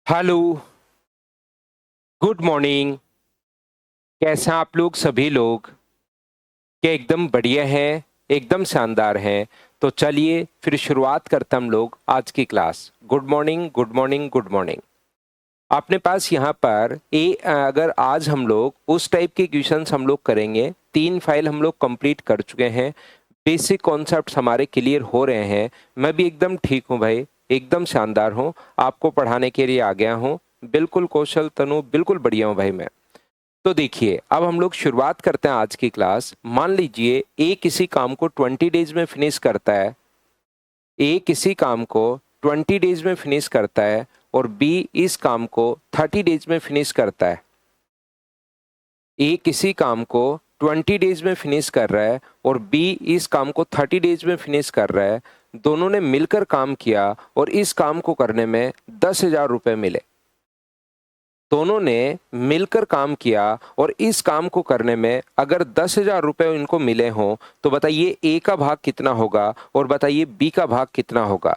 Hello, good morning. कैसे हैं आप लोग सभी लोग? क्या एकदम बढ़िया हैं, एकदम शानदार हैं। तो चलिए फिर शुरुआत करते हैं हम लोग आज की class. Good morning, good morning, good morning. अपने पास यहाँ पर अगर आज हम लोग उस टाइप के क्वेश्चंस हम लोग करेंगे। 3 फाइल हम लोग कंप्लीट कर चुके हैं। बेसिक कॉन्सेप्ट्स हमारे क्लियर हो रहे हैं। मैं भी एकदम ठीक हूँ भाई, एकदम शानदार हूँ। आपको पढ़ाने के लिए आ गया हूँ। बिल्कुल कौशल तनु, बिल्कुल बढ़िया हूँ भाई मैं। तो देखिए, अब हम लोग शुरुआत करते हैं आज की क्लास। मान लीजिए ए किसी काम को 20 डेज में फिनिश करता है। ए किसी काम को 20 डेज में फिनिश करता है और बी इस काम को 30 डेज में फिनिश करता है। ए किसी काम को 20 डेज में फिनिश कर रहा है और बी इस काम को 30 डेज में फिनिश कर रहा है। दोनों ने मिलकर काम किया और इस काम को करने में 10,000 रुपये मिले। दोनों ने मिलकर काम किया और इस काम को करने में अगर 10,000 रुपये इनको मिले हों तो बताइए ए का भाग कितना होगा और बताइए बी का भाग कितना होगा।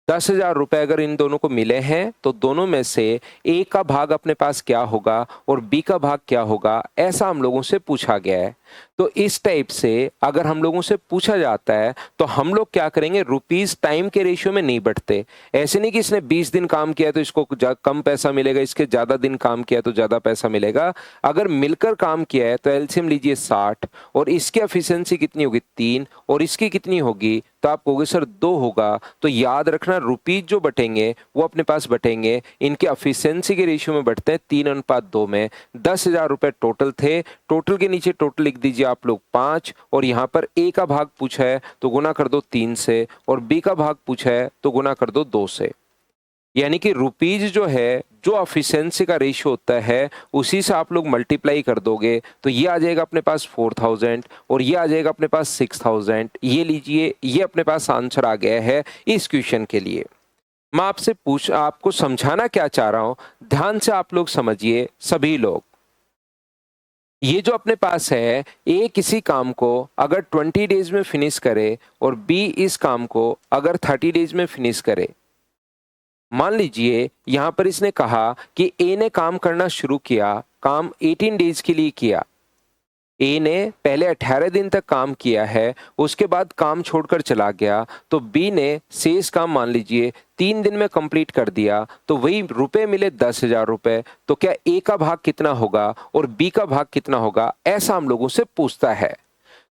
10,000 रुपये अगर इन दोनों को मिले हैं तो दोनों में से ए का भाग अपने पास क्या होगा और बी का भाग क्या होगा, ऐसा हम लोगों से पूछा गया है। तो इस टाइप से अगर हम लोगों से पूछा जाता है तो हम लोग क्या करेंगे, रुपीस टाइम के रेशियो में नहीं बढ़ते। ऐसे नहीं कि इसने 20 दिन काम किया तो इसको कम पैसा मिलेगा, इसके ज्यादा दिन काम किया तो ज्यादा पैसा मिलेगा। अगर मिलकर काम किया है तो एलसीएम लीजिए 60 और इसकी एफिशिएंसी कितनी होगी 3 और इसकी कितनी होगी, तो आप कहोगे सर 2 होगा। तो याद रखना, रुपीज जो बटेंगे वो अपने पास बटेंगे, इनके एफिशिएंसी के रेशियो में बढ़ते हैं 3:2 में। 10,000 रुपए टोटल थे। टोटल के नीचे टोटल लिख दीजिए आप लोग 5 और यहाँ पर ए का भाग पूछा है तो गुना कर दो 3 से और बी का भाग पूछा है तो गुना कर दो 2 से। यानी कि रुपीज जो है, जो एफिशिएंसी का रेशियो होता है उसी से आप लोग मल्टीप्लाई कर दोगे तो ये आ जाएगा अपने पास 4,000 और ये आ जाएगा अपने पास 6,000। ये लीजिए, ये अपने पास आंसर आ गया है इस क्वेश्चन के लिए। मैं आपको समझाना क्या चाह रहा हूं, ध्यान से आप लोग समझिए सभी लोग। ये जो अपने पास है, ए किसी काम को अगर 20 डेज में फिनिश करे और बी इस काम को अगर 30 डेज में फिनिश करे। मान लीजिए यहां पर इसने कहा कि ए ने काम करना शुरू किया, काम 18 डेज के लिए किया। ए ने पहले 18 दिन तक काम किया है, उसके बाद काम छोड़कर चला गया। तो बी ने शेष काम मान लीजिए 3 दिन में कंप्लीट कर दिया तो वही रुपए मिले 10,000 रुपए। तो क्या ए का भाग कितना होगा और बी का भाग कितना होगा, ऐसा हम लोगों से पूछता है।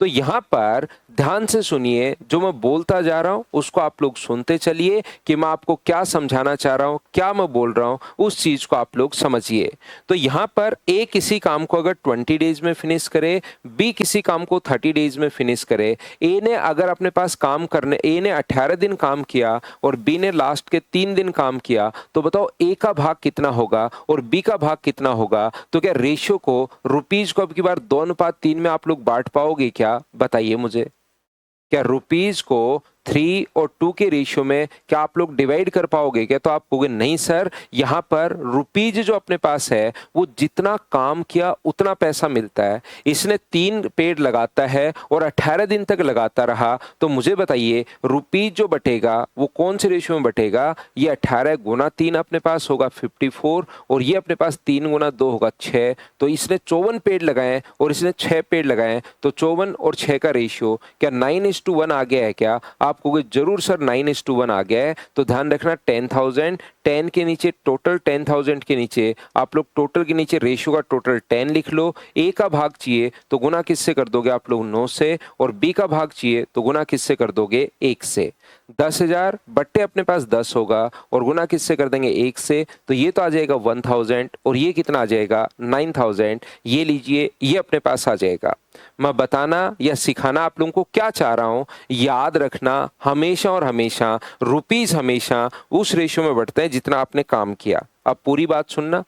तो यहां पर ध्यान से सुनिए, जो मैं बोलता जा रहा हूं उसको आप लोग सुनते चलिए कि मैं आपको क्या समझाना चाह रहा हूं, क्या मैं बोल रहा हूं, उस चीज को आप लोग समझिए। तो यहां पर ए किसी काम को अगर 20 डेज में फिनिश करे, बी किसी काम को 30 डेज में फिनिश करे। ए ने अगर अपने पास ए ने 18 दिन काम किया और बी ने लास्ट के 3 दिन काम किया, तो बताओ ए का भाग कितना होगा और बी का भाग कितना होगा। तो क्या रेशियो को, रुपीज को अब की बार 2:3 में आप लोग बांट पाओगे क्या, बताइए मुझे। क्या रुपीज को 3 और 2 के रेशियो में क्या आप लोग डिवाइड कर पाओगे क्या? तो आप कहोगे नहीं सर, यहाँ पर रुपीज जो अपने पास है वो जितना काम किया उतना पैसा मिलता है। इसने 3 पेड़ लगाता है और 18 दिन तक लगाता रहा। तो मुझे बताइए रुपीज जो बटेगा वो कौन से रेशियो में बटेगा। ये 18 गुना 3 अपने पास होगा 54 और ये अपने पास 3 गुना 2 होगा 6। तो इसने 54 पेड़ लगाए और इसने 6 पेड़ लगाए, तो 54 और 6 का रेशियो क्या 9:1 आ गया है क्या? आप कहोगे जरूर सर 9:1 आ गया है। तो ध्यान रखना 10,000, 10 के नीचे टोटल 10,000 के नीचे आप लोग टोटल के नीचे रेशियो का टोटल 10 लिख लो। ए का भाग चाहिए तो गुना किससे कर दोगे आप लोग 9 से और बी का भाग चाहिए तो गुना किससे कर दोगे 1 से। 10,000 बट्टे अपने पास 10 होगा और गुना किससे कर देंगे 1 से। तो ये तो आ जाएगा 1,000 और ये कितना आ जाएगा 9,000। ये लीजिए, ये अपने पास आ जाएगा। मैं बताना या सिखाना आप लोगों को क्या चाह रहा हूं, याद रखना हमेशा और हमेशा रुपीज हमेशा उस रेशियो में बढ़ते हैं जितना आपने काम किया। अब पूरी बात सुनना,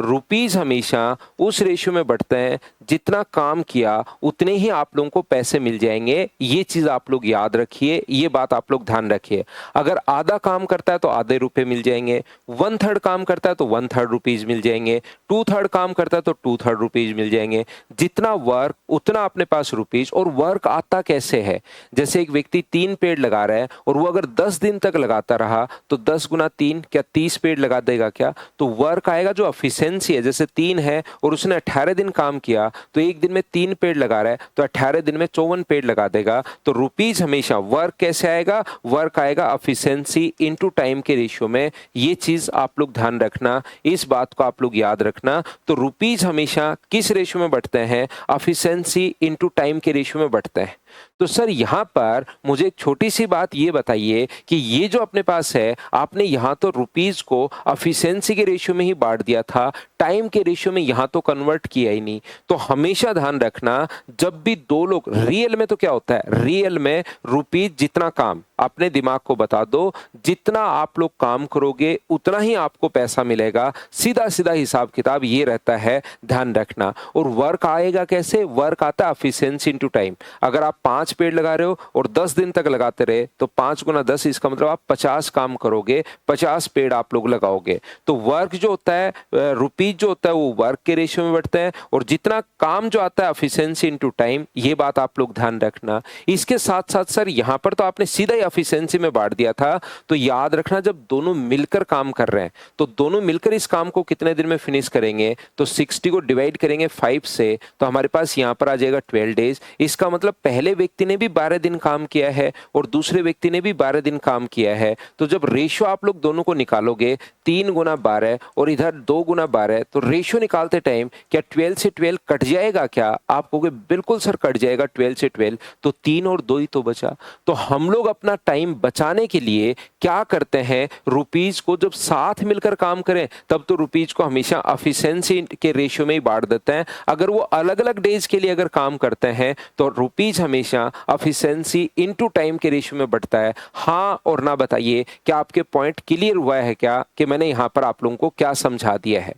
रुपीज हमेशा उस रेशियो में बढ़ते हैं, जितना काम किया उतने ही आप लोगों को पैसे मिल जाएंगे। ये चीज आप लोग याद रखिए, ये बात आप लोग ध्यान रखिए। अगर आधा काम करता है तो आधे रुपए मिल जाएंगे, 1/3 काम करता है तो 1/3 रुपीज मिल जाएंगे, 2/3 काम करता है तो 2/3 रुपीज मिल जाएंगे। जितना वर्क उतना अपने पास रुपीज। और वर्क आता कैसे है? जैसे एक व्यक्ति 3 पेड़ लगा रहा है और वो अगर 10 दिन तक लगाता रहा तो 10 गुना 3 क्या 30 पेड़ लगा देगा क्या? तो वर्क आएगा जो एफिशिएंसी है। जैसे 3 है और उसने 18 दिन काम किया तो एक दिन में 3 पेड़ लगा रहा है तो 18 दिन में 54 पेड़ लगा देगा। तो रुपीज हमेशा वर्क कैसे आएगा? वर्क आएगा एफिशिएंसी इनटू टाइम के रेशियो में। ये चीज आप लोग ध्यान रखना, इस बात को आप लोग याद रखना। तो रुपीज हमेशा किस रेशियो में बढ़ते हैं? एफिशिएंसी इनटू टाइम के रेशियो में बढ़ते हैं। तो सर यहां पर मुझे एक छोटी सी बात ये बताइए कि ये जो अपने पास है, आपने यहां तो रुपीज को एफिशिएंसी के रेशियो में ही बांट दिया था, टाइम के रेशियो में यहां तो कन्वर्ट किया ही नहीं। तो हमेशा ध्यान रखना, जब भी दो लोग रियल में, तो क्या होता है रियल में? रुपीज जितना काम, अपने दिमाग को बता दो, जितना आप लोग काम करोगे उतना ही आपको पैसा मिलेगा। सीधा सीधा हिसाब किताब ये रहता है, ध्यान रखना। और वर्क आएगा कैसे? वर्क आता है एफिशिएंसी इनटू टाइम। अगर आप 5 पेड़ लगा रहे हो और 10 दिन तक लगाते रहे तो 5 गुना 10, इसका मतलब आप 50 काम करोगे, 50 पेड़ आप लोग लगाओगे। तो वर्क जो होता है, रुपीज जो होता है, वो वर्क के रेशियो में बढ़ते हैं। और जितना काम जो आता है एफिशिएंसी इनटू टाइम, ये बात आप लोग ध्यान रखना। इसके साथ साथ सर यहां पर तो आपने सीधा ही एफिशिएंसी में बांट दिया था। तो याद रखना, जब दोनों मिलकर काम कर रहे हैं तो दोनों मिलकर इस काम को कितने दिन में फिनिश करेंगे? तो 60 को डिवाइड करेंगे 5 से तो हमारे पास यहां पर आ जाएगा 12 डेज। इसका मतलब पहले व्यक्ति ने भी 12 दिन काम किया है और दूसरे व्यक्ति ने भी 12 दिन काम किया है। तो जब रेशियो आप लोग दोनों को निकालोगे, 3 गुना 12 और इधर 2 गुना 12, तो रेशियो निकालते टाइम क्या 12 से 12 कट जाएगा क्या? आप कहोगे बिल्कुल सर कट जाएगा 12 से 12, तो 3 और 2 ही तो बचा। तो हम लोग अपना टाइम बचाने के लिए क्या करते हैं? रुपीज को जब साथ मिलकर काम करें तब तो रुपीज को हमेशा एफिशिएंसी के रेशियो में ही बांट देते हैं। अगर वो अलग अलग डेज के लिए अगर काम करते हैं तो रुपीज हमेशा एफिशिएंसी इनटू टाइम के रेशियो में बढ़ता है। हाँ और ना बताइए, क्या आपके पॉइंट क्लियर हुआ है क्या कि मैंने यहां पर आप लोगों को क्या समझा दिया है?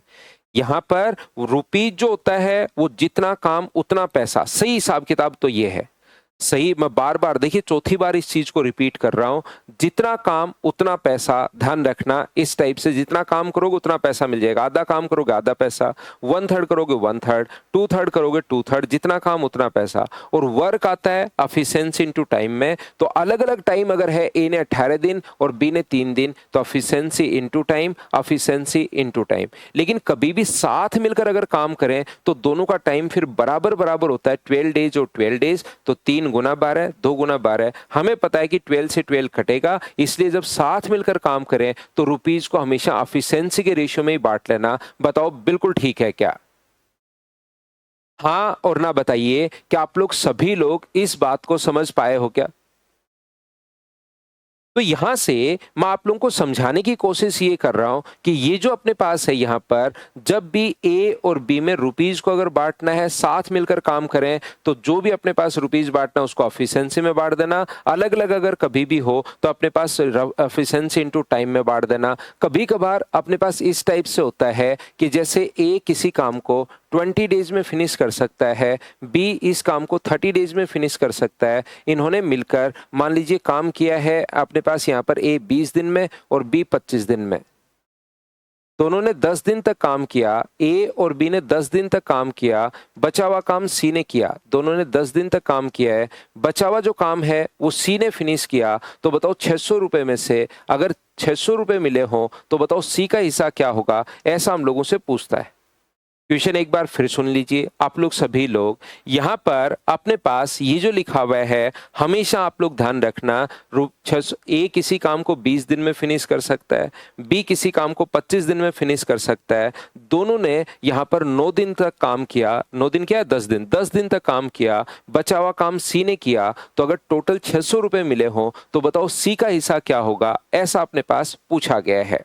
यहां पर रुपीज जो होता है वो जितना काम उतना पैसा, सही हिसाब किताब तो ये है। सही, मैं बार बार देखिए चौथी बार इस चीज को रिपीट कर रहा हूं, जितना काम उतना पैसा। ध्यान रखना, इस टाइप से जितना काम करोगे उतना पैसा मिल जाएगा। आधा काम करोगे आधा पैसा, 1/3 करोगे 1/3, 2/3 करोगे 2/3, जितना काम उतना पैसा। और वर्क आता है एफिशिएंसी इनटू टाइम में। तो अलग अलग टाइम अगर है, ए ने 18 दिन और बी ने 3 दिन, तो efficiency into time, efficiency into time. लेकिन कभी भी साथ मिलकर अगर काम करें तो दोनों का टाइम फिर बराबर बराबर होता है, 12 डेज और 12 डेज। तो 3 गुना 12, 2 गुना 12, हमें पता है कि 12 से 12 कटेगा। इसलिए जब साथ मिलकर काम करें तो रुपीज को हमेशा एफिशिएंसी के रेशियो में ही बांट लेना। बताओ बिल्कुल ठीक है क्या? हाँ और ना बताइए, क्या आप लोग सभी लोग इस बात को समझ पाए हो क्या? तो यहां से मैं आप लोगों को समझाने की कोशिश ये कर रहा हूं कि ये जो अपने पास है यहां पर, जब भी ए और बी में रुपीज को अगर बांटना है, साथ मिलकर काम करें, तो जो भी अपने पास रुपीज बांटना उसको एफिशिएंसी में बांट देना। अलग अलग अगर कभी भी हो तो अपने पास एफिशिएंसी इनटू टाइम में बांट देना। कभी कभार अपने पास इस टाइप से होता है कि जैसे ए किसी काम को 20 डेज में फिनिश कर सकता है, बी इस काम को 30 डेज में फिनिश कर सकता है। इन्होंने मिलकर मान लीजिए काम किया है अपने पास यहाँ पर ए 20 दिन में और बी 25 दिन में। दोनों ने 10 दिन तक काम किया, ए और बी ने 10 दिन तक काम किया, बचा हुआ काम सी ने किया। दोनों ने 10 दिन तक काम किया है, बचा हुआ जो काम है वो सी ने फिनिश किया। तो बताओ 600 रुपए में से अगर 600 रुपए मिले हो तो बताओ सी का हिस्सा क्या होगा? ऐसा हम लोगों से पूछता है। क्वेश्चन एक बार फिर सुन लीजिए आप लोग सभी लोग। यहाँ पर अपने पास ये जो लिखा हुआ है, हमेशा आप लोग ध्यान रखना, ए किसी काम को 20 दिन में फिनिश कर सकता है, बी किसी काम को 25 दिन में फिनिश कर सकता है। दोनों ने यहाँ पर 9 दिन तक काम किया, 9 दिन क्या है 10 दिन तक काम किया, बचा हुआ काम सी ने किया। तो अगर टोटल 600 रुपए मिले हो तो बताओ सी का हिस्सा क्या होगा? ऐसा अपने पास पूछा गया है।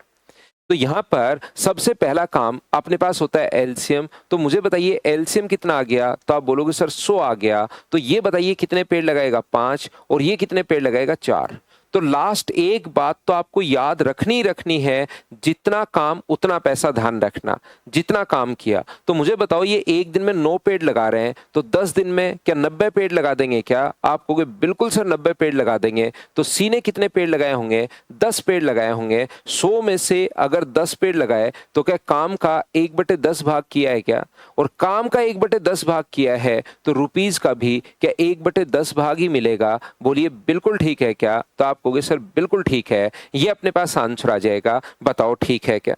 तो यहां पर सबसे पहला काम अपने पास होता है एलसीएम। तो मुझे बताइए एलसीएम कितना आ गया? तो आप बोलोगे सर 100 आ गया। तो ये बताइए कितने पेड़ लगाएगा? 5, और ये कितने पेड़ लगाएगा? 4। तो लास्ट एक बात तो आपको याद रखनी ही रखनी है, जितना काम उतना पैसा, ध्यान रखना। जितना काम किया, तो मुझे बताओ ये एक दिन में 9 पेड़ लगा रहे हैं, तो 10 दिन में क्या 90 पेड़ लगा देंगे क्या? आप कहोगे बिल्कुल सर 90 पेड़ लगा देंगे। तो सी ने कितने पेड़ लगाए होंगे? 10 पेड़ लगाए होंगे। 100 में से अगर 10 पेड़ लगाए तो क्या काम का 1/10 भाग किया है क्या? और काम का 1/10 भाग किया है तो रुपीज का भी क्या 1/10 भाग ही मिलेगा? बोलिए बिल्कुल ठीक है क्या? तो आप कहोगे सर बिल्कुल ठीक है, ये अपने पास आंसर आ जाएगा। बताओ ठीक है क्या?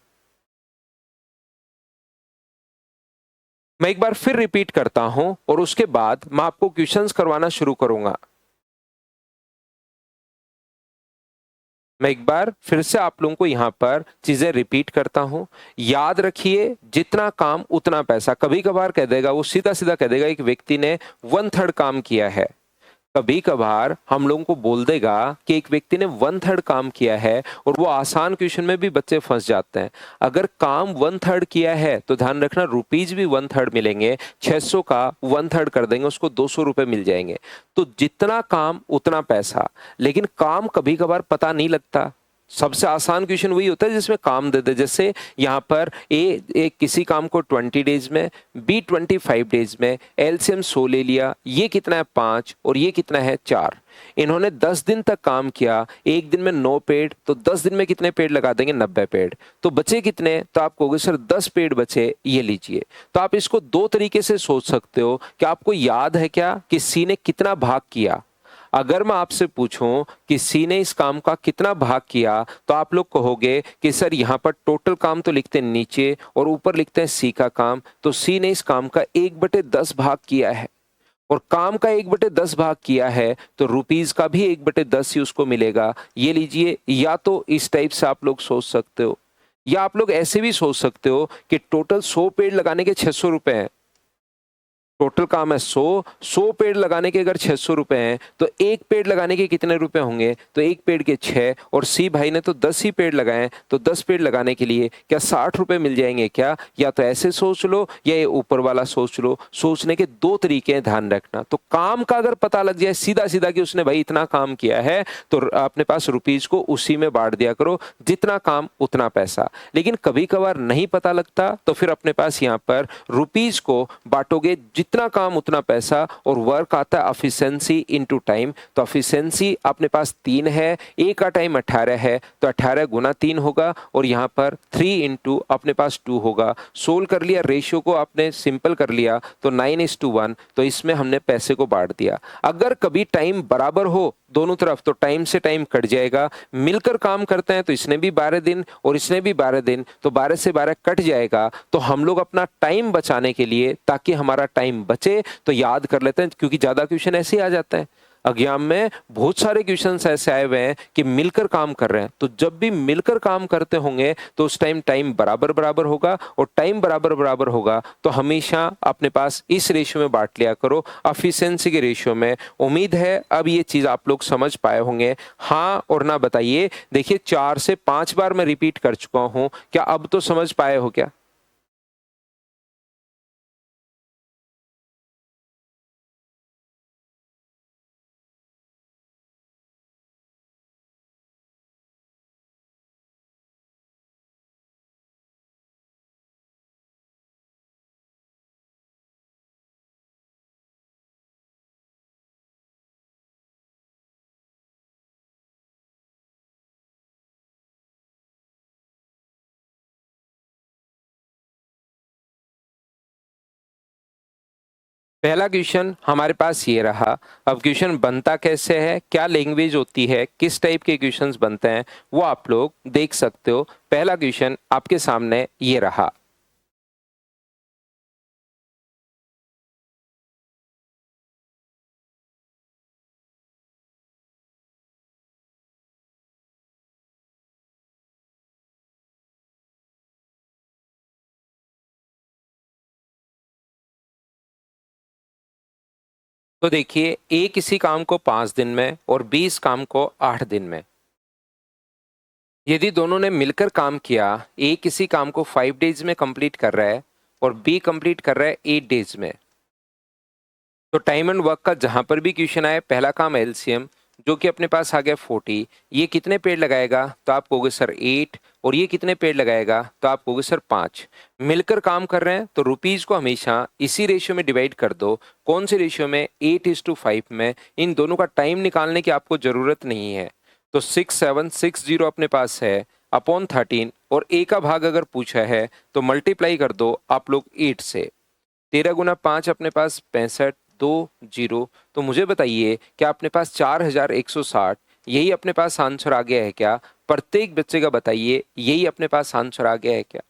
मैं एक बार फिर रिपीट करता हूं और उसके बाद मैं आपको क्वेश्चंस करवाना शुरू करूंगा। मैं एक बार फिर से आप लोगों को यहां पर चीजें रिपीट करता हूं। याद रखिए, जितना काम उतना पैसा। कभी कभार कह देगा, वो सीधा सीधा कह देगा एक व्यक्ति ने 1/3 काम किया है। कभी कभार हम लोगों को बोल देगा कि एक व्यक्ति ने 1/3 काम किया है, और वो आसान क्वेश्चन में भी बच्चे फंस जाते हैं। अगर काम 1/3 किया है तो ध्यान रखना रुपीज भी 1/3 मिलेंगे। 600 का 1/3 कर देंगे, उसको 200 रुपए मिल जाएंगे। तो जितना काम उतना पैसा। लेकिन काम कभी कभार पता नहीं लगता। सबसे आसान क्वेश्चन वही होता है जिसमें काम दे दे। जैसे यहाँ पर ए किसी काम को 20 डेज में, बी 25 डेज में, एलसीएम 100 ले लिया। ये कितना है 5 और ये कितना है 4। इन्होंने 10 दिन तक काम किया, एक दिन में 9 पेड़, तो 10 दिन में कितने पेड़ लगा देंगे? 90 पेड़। तो बचे कितने? तो आप कहोगे सर 10 पेड़ बचे, ये लीजिए। तो आप इसको दो तरीके से सोच सकते हो कि आपको याद है क्या कि सी ने कितना भाग किया। अगर मैं आपसे पूछूं कि सी ने इस काम का कितना भाग किया, तो आप लोग कहोगे कि सर यहाँ पर टोटल काम तो लिखते हैं नीचे और ऊपर लिखते हैं सी का काम। तो सी ने इस काम का 1/10 भाग किया है, और काम का 1/10 भाग किया है तो रुपीज का भी 1/10 ही उसको मिलेगा। ये लीजिए। या तो इस टाइप से आप लोग सोच सकते हो, या आप लोग ऐसे भी सोच सकते हो कि टोटल 100 पेड़ लगाने के 600 रुपए हैं। टोटल काम है 100 पेड़ लगाने के अगर 600 रुपए हैं, तो एक पेड़ लगाने के कितने रुपए होंगे? तो एक पेड़ के 6, और सी भाई ने तो 10 ही पेड़ लगाए, तो 10 पेड़ लगाने के लिए क्या 60 रुपए मिल जाएंगे क्या? या तो ऐसे सोच लो, या ये ऊपर वाला सोच लो। सोचने के दो तरीके हैं, ध्यान रखना। तो काम का अगर पता लग जाए सीधा सीधा कि उसने भाई इतना काम किया है, तो अपने पास रुपीज को उसी में बांट दिया करो, जितना काम उतना पैसा। लेकिन कभी कभार नहीं पता लगता, तो फिर अपने पास यहाँ पर रुपीज को बांटोगे, जितना काम उतना पैसा, और वर्क आता है एफिशिएंसी इनटू टाइम। तो एफिशिएंसी अपने पास 3 है, ए का टाइम 18 है, तो 18 गुना 3 होगा, और यहाँ पर 3 इंटू अपने पास 2 होगा। सोल्व कर लिया, रेशियो को आपने सिंपल कर लिया, तो 9:1। तो इसमें हमने पैसे को बांट दिया। अगर कभी टाइम बराबर हो दोनों तरफ, तो टाइम से टाइम कट जाएगा। मिलकर काम करते हैं तो इसने भी 12 दिन और इसने भी 12 दिन, तो 12 से 12 कट जाएगा। तो हम लोग अपना टाइम बचाने के लिए, ताकि हमारा टाइम बचे, तो याद कर लेते हैं, क्योंकि ज्यादा क्वेश्चन ऐसे ही आ जाता है। एग्जाम में बहुत सारे क्वेश्चंस ऐसे आए हुए हैं कि मिलकर काम कर रहे हैं, तो जब भी मिलकर काम करते होंगे तो उस टाइम टाइम बराबर बराबर होगा, और टाइम बराबर बराबर होगा तो हमेशा अपने पास इस रेशियो में बांट लिया करो, एफिशिएंसी के रेशियो में। उम्मीद है अब ये चीज आप लोग समझ पाए होंगे। हाँ और ना बताइए। देखिए 4 से 5 बार मैं रिपीट कर चुका हूं, क्या अब तो समझ पाए हो क्या? पहला क्वेश्चन हमारे पास ये रहा। अब क्वेश्चन बनता कैसे है, क्या लैंग्वेज होती है, किस टाइप के क्वेश्चंस बनते हैं, वो आप लोग देख सकते हो। पहला क्वेश्चन आपके सामने ये रहा। तो देखिए, ए किसी काम को 5 दिन में और बी इस काम को 8 दिन में। यदि दोनों ने मिलकर काम किया, ए किसी काम को 5 डेज में कंप्लीट कर रहा है और बी कंप्लीट कर रहा है 8 डेज में। तो टाइम एंड वर्क का जहां पर भी क्वेश्चन आए, पहला काम एलसीएम, जो कि अपने पास आ गया 40, ये कितने पेड़ लगाएगा? तो आप कहोगे सर 8, और ये कितने पेड़ लगाएगा? तो आप कहोगे सर 5। मिलकर काम कर रहे हैं तो रुपीज को हमेशा इसी रेशियो में डिवाइड कर दो। कौन से रेशियो में? 8:5 में। इन दोनों का टाइम निकालने की आपको जरूरत नहीं है। तो 6760 अपने पास है अपॉन 13, और ए का भाग अगर पूछा है तो मल्टीप्लाई कर दो आप लोग 8 से। 13 × 5 अपने पास 65, 2 जीरो। तो मुझे बताइए क्या अपने पास 4160 यही अपने पास आंसर आ गया है क्या? प्रत्येक बच्चे का बताइए यही अपने पास आंसर आ गया है क्या?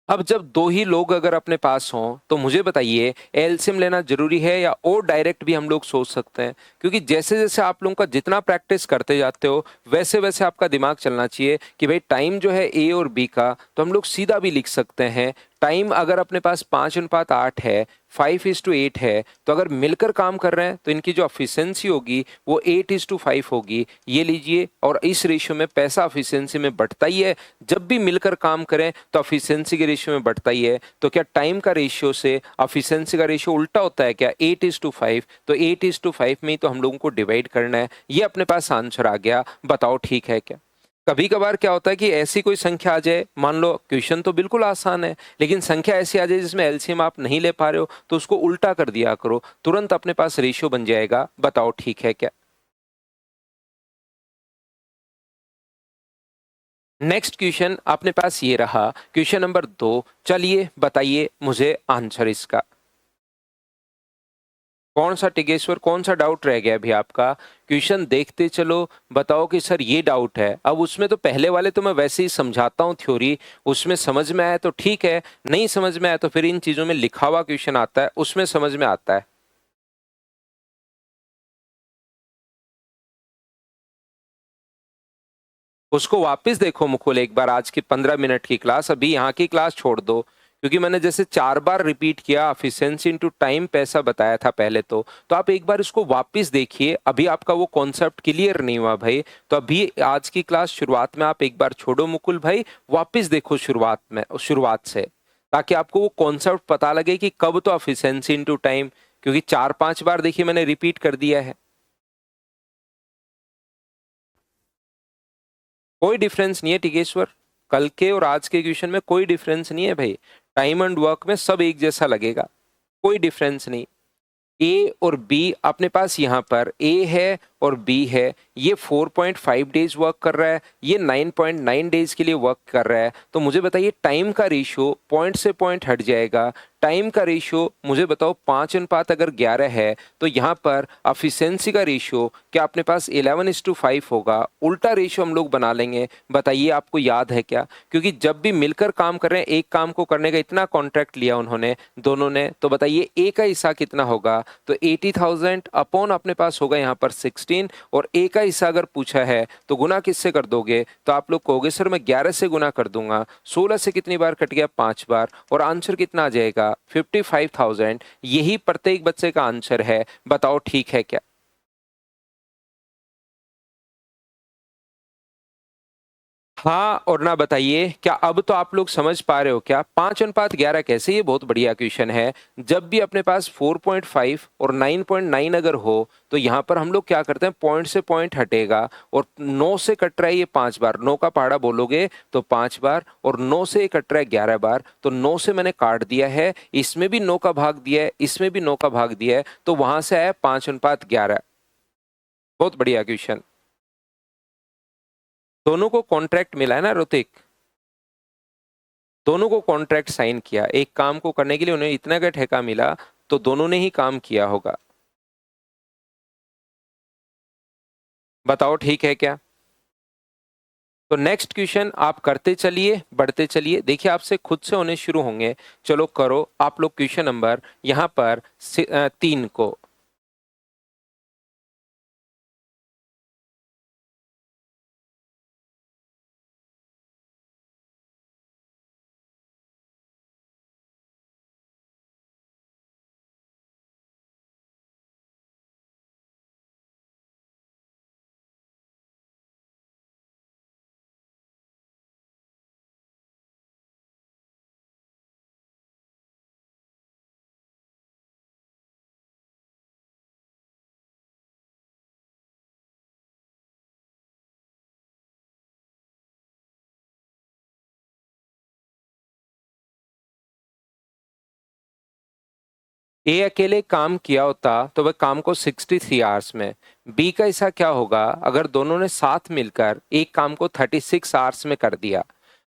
अब जब दो ही लोग अगर अपने पास हों तो मुझे बताइए एलसीएम लेना जरूरी है या और डायरेक्ट भी हम लोग सोच सकते हैं? क्योंकि जैसे जैसे आप लोगों का जितना प्रैक्टिस करते जाते हो वैसे वैसे आपका दिमाग चलना चाहिए कि भाई टाइम जो है ए और बी का, तो हम लोग सीधा भी लिख सकते हैं। टाइम अगर अपने पास 5:8 है, 5:8 है, तो अगर मिलकर काम कर रहे हैं तो इनकी जो एफिशिएंसी होगी वो 8:5 होगी। ये लीजिए, और इस रेशियो में पैसा एफिशिएंसी में बढ़ता ही है। जब भी मिलकर काम करें तो एफिशिएंसी के रेशियो में बढ़ता ही है। तो क्या टाइम का रेशियो से एफिशिएंसी का रेशियो उल्टा होता है क्या? 8:5। तो 8:5 में ही तो हम लोगों को डिवाइड करना है। ये अपने पास आंसर आ गया। बताओ ठीक है क्या? कभी कभार क्या होता है कि ऐसी कोई संख्या आ जाए, मान लो क्वेश्चन तो बिल्कुल आसान है लेकिन संख्या ऐसी आ जाए जिसमें एलसीएम आप नहीं ले पा रहे हो, तो उसको उल्टा कर दिया करो, तुरंत अपने पास रेशियो बन जाएगा। बताओ ठीक है क्या? नेक्स्ट क्वेश्चन अपने पास ये रहा, क्वेश्चन नंबर 2। चलिए बताइए मुझे आंसर इसका। कौन सा टिकेश्वर, कौन सा डाउट रह गया अभी आपका? क्वेश्चन देखते चलो, बताओ कि सर ये डाउट है। अब उसमें तो पहले वाले तो मैं वैसे ही समझाता हूँ थ्योरी, उसमें समझ में आया तो ठीक है, नहीं समझ में आया तो फिर इन चीजों में लिखा हुआ क्वेश्चन आता है उसमें समझ में आता है। उसको वापस देखो मुकुल एक बार, आज की 15 मिनट की क्लास, अभी यहाँ की क्लास छोड़ दो। क्योंकि मैंने जैसे 4 बार रिपीट किया एफिशिएंसी इनटू टाइम पैसा बताया था पहले, तो आप एक बार इसको वापस देखिए। अभी आपका वो कॉन्सेप्ट क्लियर नहीं हुआ भाई, तो अभी आज की क्लास शुरुआत में आप एक बार छोड़ो मुकुल भाई, वापस देखो शुरुआत में, शुरुआत से, ताकि आपको वो कॉन्सेप्ट पता लगे कि कब तो एफिशिएंसी इनटू टाइम। क्योंकि 4-5 बार देखिए मैंने रिपीट कर दिया है। कोई डिफरेंस नहीं है टिकेश्वर, कल के और आज के क्वेश्चन में कोई डिफरेंस नहीं है भाई। टाइम एंड वर्क में सब एक जैसा लगेगा, कोई डिफरेंस नहीं। ए और बी अपने पास यहाँ पर ए है और बी है, ये 4.5 डेज वर्क कर रहा है, ये 9.9 डेज के लिए वर्क कर रहा है। तो मुझे बताइए टाइम का रेशियो पॉइंट से पॉइंट हट जाएगा। टाइम का रेशियो मुझे बताओ 5 अनुपात अगर 11 है तो यहाँ पर एफिशिएंसी का रेशियो क्या अपने पास 11:5 होगा? उल्टा रेशियो हम लोग बना लेंगे। बताइए आपको याद है क्या? क्योंकि जब भी मिलकर काम कर रहे हैं, एक काम को करने का इतना कॉन्ट्रैक्ट लिया उन्होंने दोनों ने, तो बताइए ए का हिस्सा कितना होगा? तो 80,000 अपॉन अपने पास होगा यहाँ पर 16, और ए का हिस्सा अगर पूछा है तो गुना किससे कर दोगे? तो आप लोग कहोगे सर मैं 11 से गुना कर दूंगा। 16 से कितनी बार कट गया? 5 बार, और आंसर कितना आ जाएगा? 55,000। यही प्रत्येक बच्चे का आंसर है। बताओ ठीक है क्या? हाँ और ना बताइए क्या अब तो आप लोग समझ पा रहे हो क्या? 5:11 कैसे? ये बहुत बढ़िया क्वेश्चन है। जब भी अपने पास 4.5 और 9.9 अगर हो तो यहाँ पर हम लोग क्या करते हैं, पॉइंट से पॉइंट हटेगा, और 9 से कट रहा है ये 5 बार, 9 का पहाड़ा बोलोगे तो 5 बार, और 9 से ये कट रहा है 11 बार, तो 9 से मैंने काट दिया है, इसमें भी 9 का भाग दिया है, इसमें भी 9 का भाग दिया है, तो वहां से आया 5:11। बहुत बढ़िया क्वेश्चन। दोनों को कॉन्ट्रैक्ट मिला है ना ऋतिक? दोनों को कॉन्ट्रैक्ट साइन किया, एक काम को करने के लिए उन्हें इतना का ठेका मिला, तो दोनों ने ही काम किया होगा। बताओ ठीक है क्या? तो नेक्स्ट क्वेश्चन आप करते चलिए, बढ़ते चलिए, देखिए आपसे खुद से होने शुरू होंगे। चलो करो आप लोग क्वेश्चन नंबर यहाँ पर 3 को। ए अकेले काम किया होता तो वह काम को 63 आवर्स में, बी का हिस्सा क्या होगा अगर दोनों ने साथ मिलकर एक काम को 36 आवर्स में कर दिया।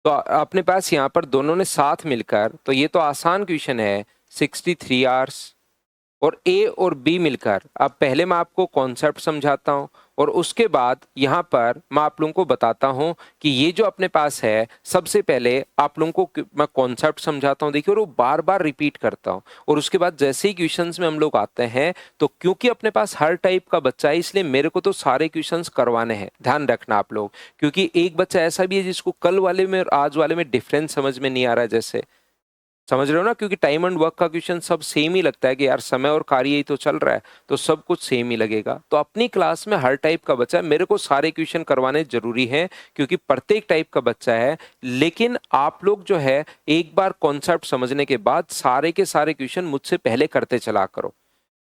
तो अपने पास यहाँ पर दोनों ने साथ मिलकर, तो ये तो आसान क्वेश्चन है, 63 आवर्स। और ए और बी मिलकर, अब पहले मैं आपको कॉन्सेप्ट समझाता हूँ और उसके बाद यहाँ पर मैं आप लोगों को बताता हूँ कि ये जो अपने पास है, सबसे पहले आप लोगों को मैं कॉन्सेप्ट समझाता हूँ, देखिए, और वो बार बार रिपीट करता हूँ। और उसके बाद जैसे ही क्वेश्चंस में हम लोग आते हैं, तो क्योंकि अपने पास हर टाइप का बच्चा है, इसलिए मेरे को तो सारे क्वेश्चंस करवाने हैं, ध्यान रखना आप लोग। क्योंकि एक बच्चा ऐसा भी है जिसको कल वाले में और आज वाले में डिफरेंस समझ में नहीं आ रहा है, जैसे समझ रहे हो ना, क्योंकि टाइम एंड वर्क का क्वेश्चन सब सेम ही लगता है कि यार समय और कार्य ही तो चल रहा है, तो सब कुछ सेम ही लगेगा। तो अपनी क्लास में हर टाइप का बच्चा है, मेरे को सारे क्वेश्चन करवाने जरूरी हैं क्योंकि प्रत्येक टाइप का बच्चा है। लेकिन आप लोग जो है, एक बार कॉन्सेप्ट समझने के बाद सारे के सारे क्वेश्चन मुझसे पहले करते चला करो,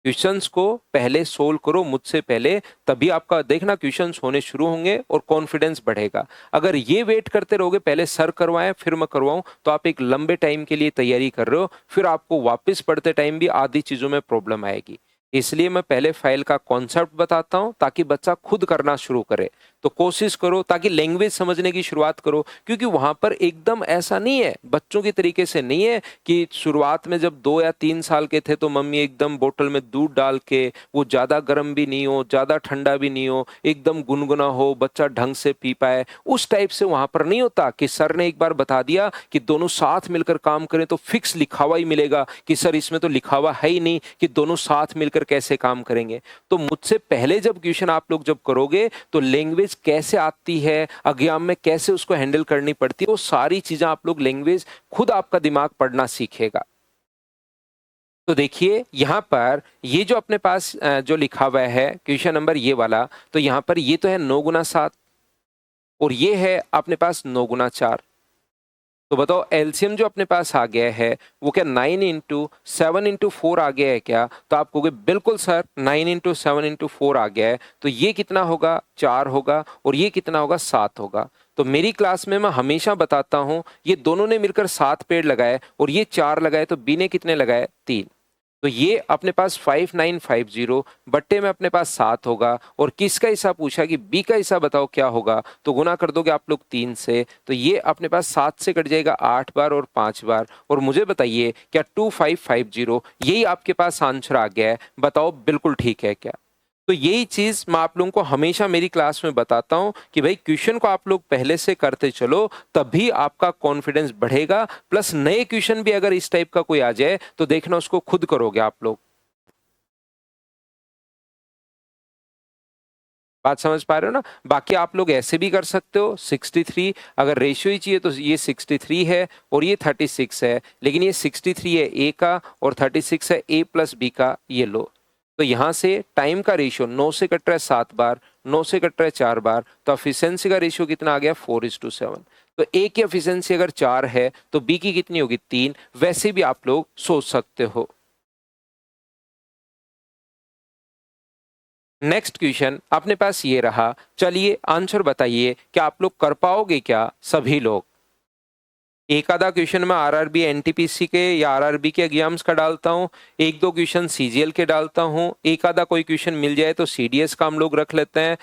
क्वेश्चंस को पहले सोल्व करो मुझसे पहले, तभी आपका देखना क्वेश्चंस होने शुरू होंगे और कॉन्फिडेंस बढ़ेगा। अगर ये वेट करते रहोगे पहले सर करवाएं फिर मैं करवाऊं, तो आप एक लंबे टाइम के लिए तैयारी कर रहे हो, फिर आपको वापस पढ़ते टाइम भी आधी चीजों में प्रॉब्लम आएगी। इसलिए मैं पहले फाइल का कॉन्सेप्ट बताता हूं ताकि बच्चा खुद करना शुरू करे। तो कोशिश करो ताकि लैंग्वेज समझने की शुरुआत करो, क्योंकि वहां पर एकदम ऐसा नहीं है, बच्चों की तरीके से नहीं है कि शुरुआत में जब 2 या 3 साल के थे तो मम्मी एकदम बोतल में दूध डाल के, वो ज्यादा गर्म भी नहीं हो ज्यादा ठंडा भी नहीं हो, एकदम गुनगुना हो, बच्चा ढंग से पी पाए, उस टाइप से वहां पर नहीं होता कि सर ने एक बार बता दिया कि दोनों साथ मिलकर काम करें तो फिक्स लिखा हुआ ही मिलेगा, कि सर इसमें तो लिखा हुआ है ही नहीं कि दोनों साथ मिलकर कैसे काम करेंगे। तो मुझसे पहले जब क्वेश्चन आप लोग जब करोगे तो लैंग्वेज कैसे आती है, एग्जाम में कैसे उसको हैंडल करनी पड़ती है, वो सारी चीजें आप लोग लैंग्वेज खुद आपका दिमाग पढ़ना सीखेगा। तो देखिए यहाँ पर ये जो अपने पास जो लिखा हुआ है क्वेश्चन नंबर ये वाला, तो यहाँ पर ये तो है 9 गुना 7 और ये है अपने पास 9 गुना 4। तो बताओ एलसीएम जो अपने पास आ गया है वो क्या 9 × 7 × 4 आ गया है क्या? तो आप कहोगे बिल्कुल सर 9 × 7 × 4 आ गया है, तो ये कितना होगा 4 होगा और ये कितना होगा 7 होगा। तो मेरी क्लास में मैं हमेशा बताता हूं, ये दोनों ने मिलकर 7 पेड़ लगाए और ये 4 लगाए, तो बी ने कितने लगाए 3। तो ये अपने पास 5950 बट्टे में अपने पास 7 होगा। और किसका हिस्सा पूछा कि बी का हिस्सा बताओ क्या होगा, तो गुना कर दोगे आप लोग 3 से, तो ये अपने पास 7 से कट जाएगा 8 बार और 5 बार। और मुझे बताइए क्या 2550 यही आपके पास आंसर आ गया है? बताओ बिल्कुल ठीक है क्या? तो यही चीज मैं आप लोगों को हमेशा मेरी क्लास में बताता हूं कि भाई क्वेश्चन को आप लोग पहले से करते चलो, तभी आपका कॉन्फिडेंस बढ़ेगा। प्लस नए क्वेश्चन भी अगर इस टाइप का कोई आ जाए तो देखना उसको खुद करोगे आप लोग। बात समझ पा रहे हो ना? बाकी आप लोग ऐसे भी कर सकते हो 63, अगर रेशियो ही चाहिए तो ये 63 है और ये 36 है, लेकिन ये 63 है ए का और 36 है ए प्लस बी का, ये लो। तो यहां से टाइम का रेशियो 9 से कट रहा है 7 बार, 9 से कट रहा है 4 बार, तो एफिशिएंसी का रेशियो कितना आ गया 4:7। तो ए की एफिशिएंसी अगर 4 है तो बी की कितनी होगी 3। वैसे भी आप लोग सोच सकते हो। नेक्स्ट क्वेश्चन अपने पास ये रहा, चलिए आंसर बताइए कि आप लोग कर पाओगे क्या सभी लोग? एक आधा क्वेश्चन मैं आरआरबी एनटीपीसी के या आरआरबी के एग्जाम्स का डालता हूँ, एक दो क्वेश्चन सीजीएल के डालता हूँ, एक आधा कोई क्वेश्चन मिल जाए तो सीडीएस का हम लोग रख लेते हैं,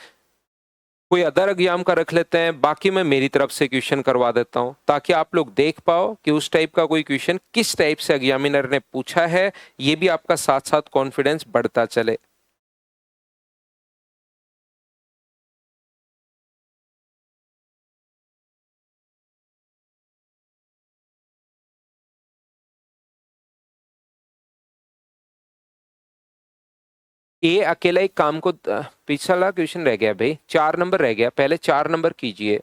कोई अदर एग्जाम का रख लेते हैं, बाकी मैं मेरी तरफ से क्वेश्चन करवा देता हूं ताकि आप लोग देख पाओ कि उस टाइप का कोई क्वेश्चन किस टाइप से एग्जामिनर ने पूछा है, ये भी आपका साथ साथ कॉन्फिडेंस बढ़ता चले। ए अकेला एक काम को पिछला क्वेश्चन रह गया भाई, 4 नंबर रह गया, पहले 4 नंबर कीजिए।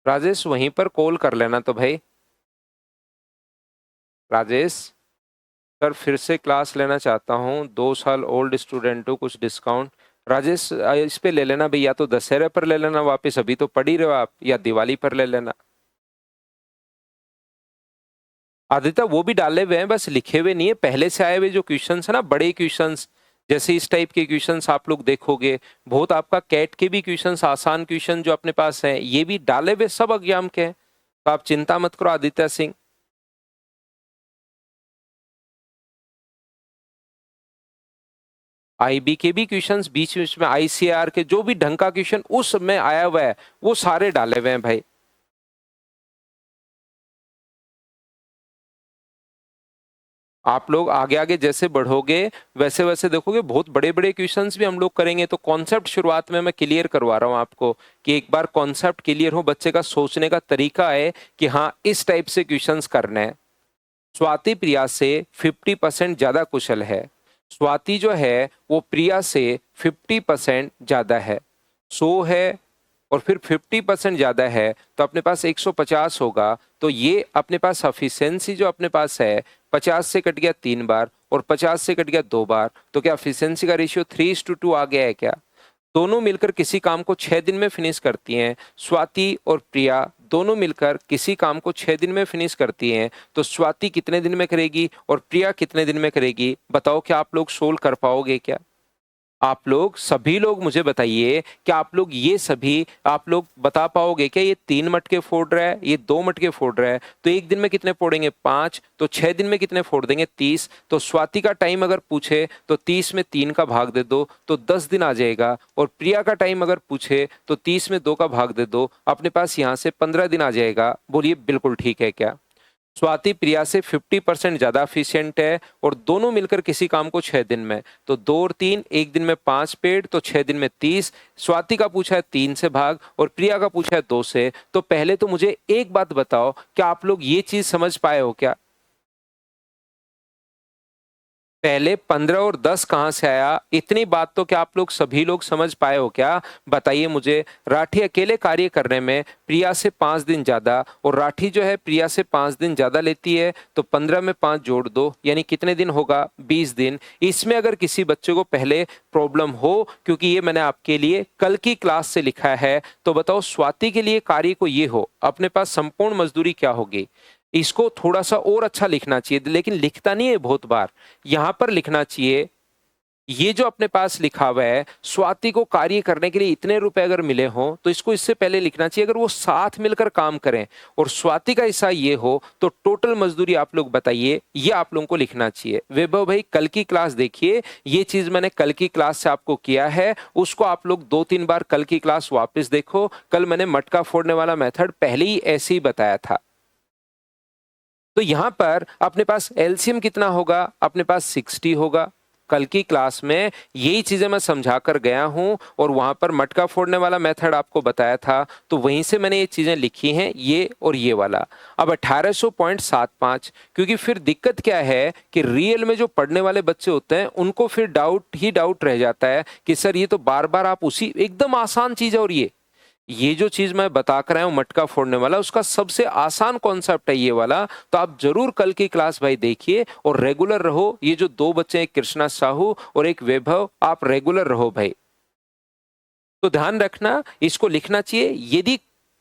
राजेश वहीं पर कॉल कर लेना तो भाई। राजेश सर फिर से क्लास लेना चाहता हूँ, 2 साल ओल्ड स्टूडेंट हूँ, कुछ डिस्काउंट। राजेश इस पे ले लेना भाई, या तो दशहरे पर ले लेना वापस, अभी तो पढ़ ही रहे हो आप, या दिवाली पर ले लेना। आदित्य वो भी डाले हुए हैं, बस लिखे हुए नहीं है, पहले से आए हुए जो क्वेश्चंस है ना, बड़े क्वेश्चंस, जैसे इस टाइप के क्वेश्चंस आप लोग देखोगे, बहुत आपका कैट के भी क्वेश्चंस, आसान क्वेश्चन जो अपने पास हैं, ये भी डाले हुए सब एग्जाम के हैं, तो आप चिंता मत करो आदित्य सिंह। आईबी के भी क्वेश्चंस बीच बीच में, आईसीआर के जो भी ढंग का क्वेश्चन उस समय आया हुआ है वो सारे डाले हुए हैं भाई। आप लोग आगे आगे जैसे बढ़ोगे वैसे वैसे देखोगे बहुत बड़े बड़े क्वेश्चंस भी हम लोग करेंगे। तो कॉन्सेप्ट शुरुआत में मैं क्लियर करवा रहा हूं आपको कि एक बार कॉन्सेप्ट क्लियर हो, बच्चे का सोचने का तरीका है कि हाँ इस टाइप से क्वेश्चंस करने हैं। स्वाति प्रिया से 50% ज्यादा कुशल है। स्वाति जो है वो प्रिया से 50% ज्यादा है। 100 है और फिर 50% ज्यादा है तो अपने पास 150 होगा। तो ये अपने पास एफिशिएंसी जो अपने पास है 50 से कट गया 3 बार और 50 से कट गया 2 बार, तो क्या एफिशिएंसी का रेशियो 3:2 आ गया है क्या? दोनों मिलकर किसी काम को 6 दिन में फिनिश करती हैं। स्वाति और प्रिया दोनों मिलकर किसी काम को 6 दिन में फिनिश करती हैं, तो स्वाति कितने दिन में करेगी और प्रिया कितने दिन में करेगी? बताओ, क्या आप लोग सोल्व कर पाओगे क्या? आप लोग सभी लोग मुझे बताइए कि आप लोग ये सभी आप लोग बता पाओगे क्या? ये 3 मटके फोड़ रहा है, ये 2 मटके फोड़ रहा है, तो एक दिन में कितने फोड़ेंगे? 5। तो 6 दिन में कितने फोड़ देंगे? 30। तो स्वाति का टाइम अगर पूछे तो 30 में 3 का भाग दे दो तो 10 दिन आ जाएगा। और प्रिया का टाइम अगर पूछे तो 30 में 2 का भाग दे दो, अपने पास यहाँ से 15 दिन आ जाएगा। बोलिए बिल्कुल ठीक है क्या? स्वाति प्रिया से 50% ज्यादा एफिशिएंट है और दोनों मिलकर किसी काम को 6 दिन में, तो 2 और 3, एक दिन में 5 पेड़ तो 6 दिन में 30। स्वाति का पूछा है 3 से भाग और प्रिया का पूछा है 2 से। तो पहले तो मुझे एक बात बताओ, क्या आप लोग ये चीज समझ पाए हो क्या? पहले 15 और 10 कहां से आया? इतनी बात तो क्या आप लोग सभी लोग समझ पाए हो क्या? बताइए मुझे। राठी अकेले कार्य करने में प्रिया से 5 दिन ज्यादा, और राठी जो है प्रिया से 5 दिन ज्यादा लेती है, तो 15 में 5 जोड़ दो यानी कितने दिन होगा? 20 दिन। इसमें अगर किसी बच्चे को पहले प्रॉब्लम हो, क्योंकि ये मैंने आपके लिए कल की क्लास से लिखा है, तो बताओ स्वाति के लिए कार्य को ये हो, अपने पास संपूर्ण मजदूरी क्या होगी? इसको थोड़ा सा और अच्छा लिखना चाहिए, लेकिन लिखता नहीं है बहुत बार। यहां पर लिखना चाहिए, ये जो अपने पास लिखा हुआ है, स्वाति को कार्य करने के लिए इतने रुपए अगर मिले हों, तो इसको इससे पहले लिखना चाहिए अगर वो साथ मिलकर काम करें और स्वाति का हिस्सा ये हो, तो टोटल मजदूरी आप लोग बताइए, ये आप लोगों को लिखना चाहिए। वैभव भाई कल की क्लास देखिए, ये चीज मैंने कल की क्लास से आपको किया है, उसको आप लोग 2-3 बार कल की क्लास वापस देखो। कल मैंने मटका फोड़ने वाला मेथड पहले ही ऐसे ही बताया था। तो यहां पर अपने पास एलसीएम कितना होगा? अपने पास 60 होगा। कल की क्लास में यही चीजें मैं समझा कर गया हूं और वहां पर मटका फोड़ने वाला मेथड आपको बताया था, तो वहीं से मैंने ये चीजें लिखी हैं, ये और ये वाला। अब 1800.75, क्योंकि फिर दिक्कत क्या है कि रियल में जो पढ़ने वाले बच्चे होते हैं उनको फिर डाउट ही डाउट रह जाता है कि सर ये तो बार बार आप उसी, एकदम आसान चीज है। और ये जो चीज मैं बता कर आया हूं मटका फोड़ने वाला, उसका सबसे आसान कॉन्सेप्ट है ये वाला। तो आप जरूर कल की क्लास भाई देखिए और रेगुलर रहो। ये जो 2 बच्चे हैं, एक कृष्णा साहू और एक वैभव, आप रेगुलर रहो भाई। तो ध्यान रखना, इसको लिखना चाहिए। यदि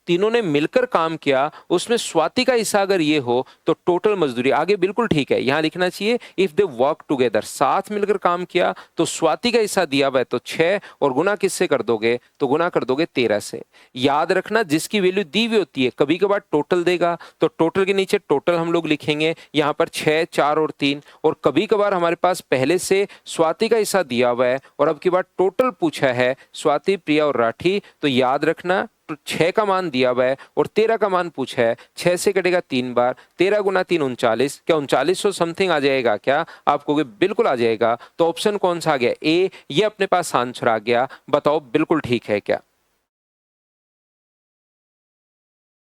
तीनों ने मिलकर काम किया, उसमें स्वाति का हिस्सा अगर ये हो, तो टोटल मजदूरी आगे बिल्कुल ठीक है। यहां लिखना चाहिए इफ दे वर्क टुगेदर, साथ मिलकर काम किया, तो स्वाति का हिस्सा दिया हुआ है तो 6, और गुना किससे कर दोगे? तो गुना कर दोगे 13 से। याद रखना, जिसकी वैल्यू दी हुई होती है कभी कभार टोटल देगा, तो टोटल के नीचे टोटल हम लोग लिखेंगे। यहाँ पर 6, 4 और 3, और कभी कभार हमारे पास पहले से स्वाति का हिस्सा दिया हुआ है और अब की बार टोटल पूछा है स्वाति, प्रिया और राठी, तो याद रखना तो 6 का मान दिया हुआ है और 13 का मान पूछा है। 6 से कटेगा 3 बार, 13 गुना 3 39। क्या 3900 समथिंग आ जाएगा क्या? आप कहोगे बिल्कुल आ जाएगा। तो ऑप्शन कौन सा आ गया? ए। ये अपने पास आंसर आ गया। बताओ बिल्कुल ठीक है क्या?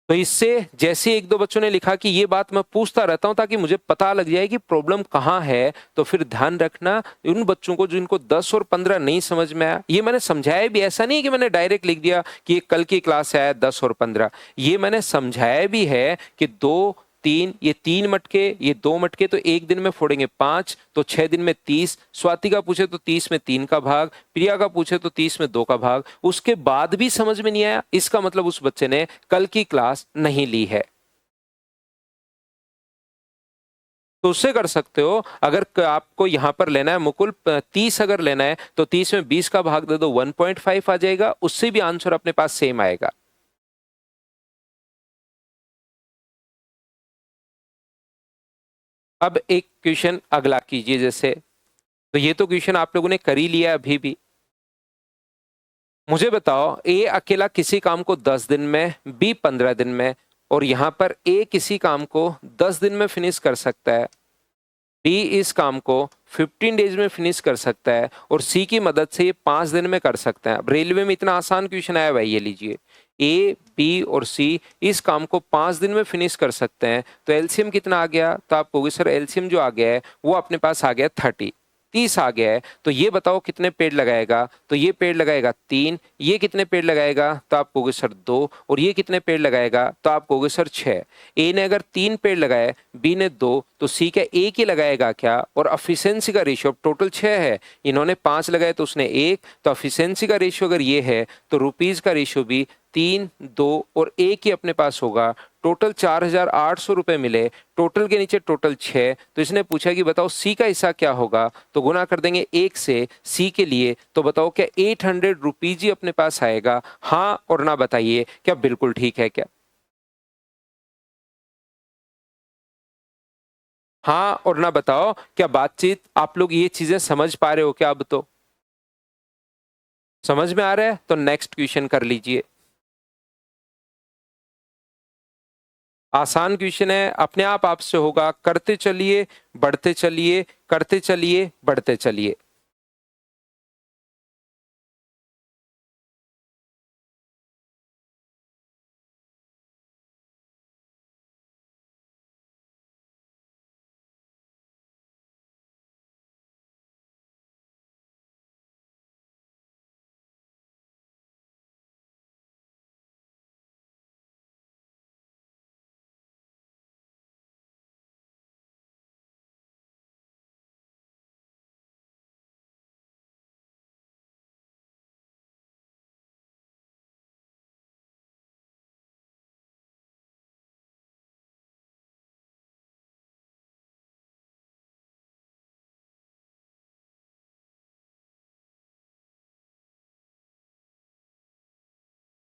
तो इससे जैसे एक दो बच्चों ने लिखा कि ये बात मैं पूछता रहता हूं ताकि मुझे पता लग जाए कि प्रॉब्लम कहाँ है, तो फिर ध्यान रखना उन बच्चों को जिनको 10 और 15 नहीं समझ में आया, ये मैंने समझाया भी, ऐसा नहीं कि मैंने डायरेक्ट लिख दिया कि ये कल की क्लास से आया 10 और 15। ये मैंने समझाया भी है कि 2, 3, ये 3 मटके, ये 2 मटके, तो एक दिन में फोड़ेंगे 5, तो 6 दिन में 30। स्वाति का पूछे तो 30 में 3 का भाग, प्रिया का पूछे तो 30 में 2 का भाग। उसके बाद भी समझ में नहीं आया, इसका मतलब उस बच्चे ने कल की क्लास नहीं ली है। तो उससे कर सकते हो। अगर आपको यहाँ पर लेना है मुकुल 30 अगर लेना है तो 30 में 20 का भाग दे दो 1.5 आ जाएगा, उससे भी आंसर अपने पास सेम आएगा। अब एक क्वेश्चन अगला कीजिए। जैसे तो ये तो क्वेश्चन आप लोगों ने कर ही लिया अभी भी। मुझे बताओ, ए अकेला किसी काम को 10 दिन में, बी 15 दिन में, और यहां पर ए किसी काम को 10 दिन में फिनिश कर सकता है, बी इस काम को 15 डेज में फिनिश कर सकता है, और सी की मदद से ये 5 दिन में कर सकता है। अब रेलवे में इतना आसान क्वेश्चन आया भाई, ये लीजिए। ए, बी और सी इस काम को 5 दिन में फिनिश कर सकते हैं, तो एलसीएम कितना आ गया? तो आप कहोगे सर एलसीएम जो आ गया है वो अपने पास आ गया 30 आ गया है। तो ये बताओ कितने पेड़ लगाएगा? तो ये पेड़ लगाएगा 3। ये कितने पेड़ लगाएगा? तो आप कहोगे सर 2। और ये कितने पेड़ लगाएगा? तो आप कहोगे सर 6। ए ने अगर 3 पेड़ लगाए, बी ने 2, तो सी क्या एक ही लगाएगा क्या? और एफिशिएंसी का रेशियो टोटल 6 है, इन्होंने 5 लगाए तो उसने 1, तो एफिशिएंसी का रेशियो अगर ये है तो रुपीज का रेशियो भी 3, 2 और 1 ही अपने पास होगा। टोटल 4,800 रुपए मिले, टोटल के नीचे टोटल 6। तो इसने पूछा कि बताओ सी का हिस्सा क्या होगा, तो गुना कर देंगे 1 से सी के लिए। तो बताओ क्या 800 रुपीज ही अपने पास आएगा? हाँ और ना बताइए, क्या बिल्कुल ठीक है क्या? हाँ और ना बताओ, क्या बातचीत आप लोग ये चीजें समझ पा रहे हो क्या? अब तो समझ में आ रहा है। तो नेक्स्ट क्वेश्चन कर लीजिए। आसान क्वेश्चन है, अपने आप आपसे होगा। करते चलिए, बढ़ते चलिए, करते चलिए, बढ़ते चलिए।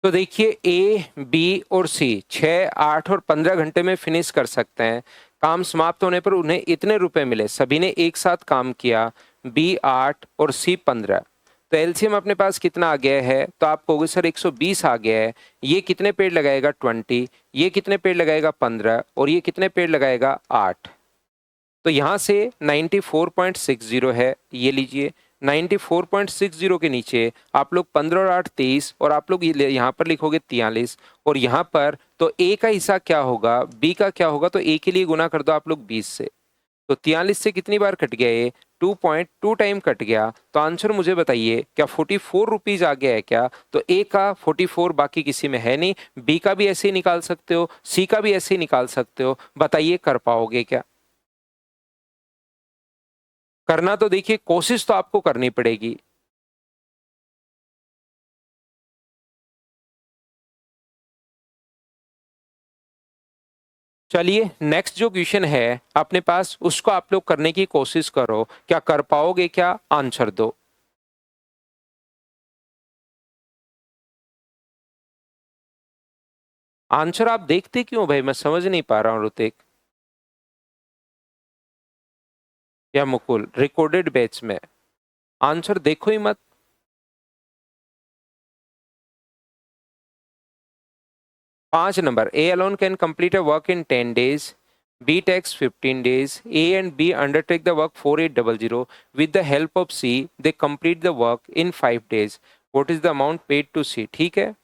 तो देखिए, ए, बी और सी 6, 8 और 15 घंटे में फिनिश कर सकते हैं। काम समाप्त होने पर उन्हें इतने रुपए मिले, सभी ने एक साथ काम किया। बी 8 और सी 15। तो एलसीएम अपने पास कितना आ गया है? तो आप कहोगे सर 120 आ गया है। ये कितने पेड़ लगाएगा? 20। ये कितने पेड़ लगाएगा? 15। और ये कितने पेड़ लगाएगा? 8। तो यहाँ से 94.60 है, ये लीजिए। 94.60 के नीचे आप लोग 15 और 8 23, और आप लोग यहाँ पर लिखोगे 43। और यहाँ पर तो ए का हिस्सा क्या होगा, बी का क्या होगा? तो ए के लिए गुना कर दो आप लोग 20 से। तो 43 से कितनी बार कट गया? ये 2.2 टाइम कट गया। तो आंसर मुझे बताइए, क्या 44 रुपीज आ गया है क्या? तो ए का 44, बाकी किसी में है नहीं। बी का भी ऐसे ही निकाल सकते हो, सी का भी ऐसे ही निकाल सकते हो। बताइए कर पाओगे क्या? करना तो देखिए, कोशिश तो आपको करनी पड़ेगी। चलिए नेक्स्ट जो क्वेश्चन है अपने पास, उसको आप लोग करने की कोशिश करो। क्या कर पाओगे क्या? आंसर दो। आंसर आप देखते क्यों भाई? मैं समझ नहीं पा रहा हूं, ऋतिक या मुकुल। रिकॉर्डेड बैच में आंसर देखो ही मत। 5 number, A alone can complete a work in 10 days, B takes 15 days. A and B undertake the work 4800. With the help of C, they complete the work in 5 days. What is the amount paid to C? ठीक है।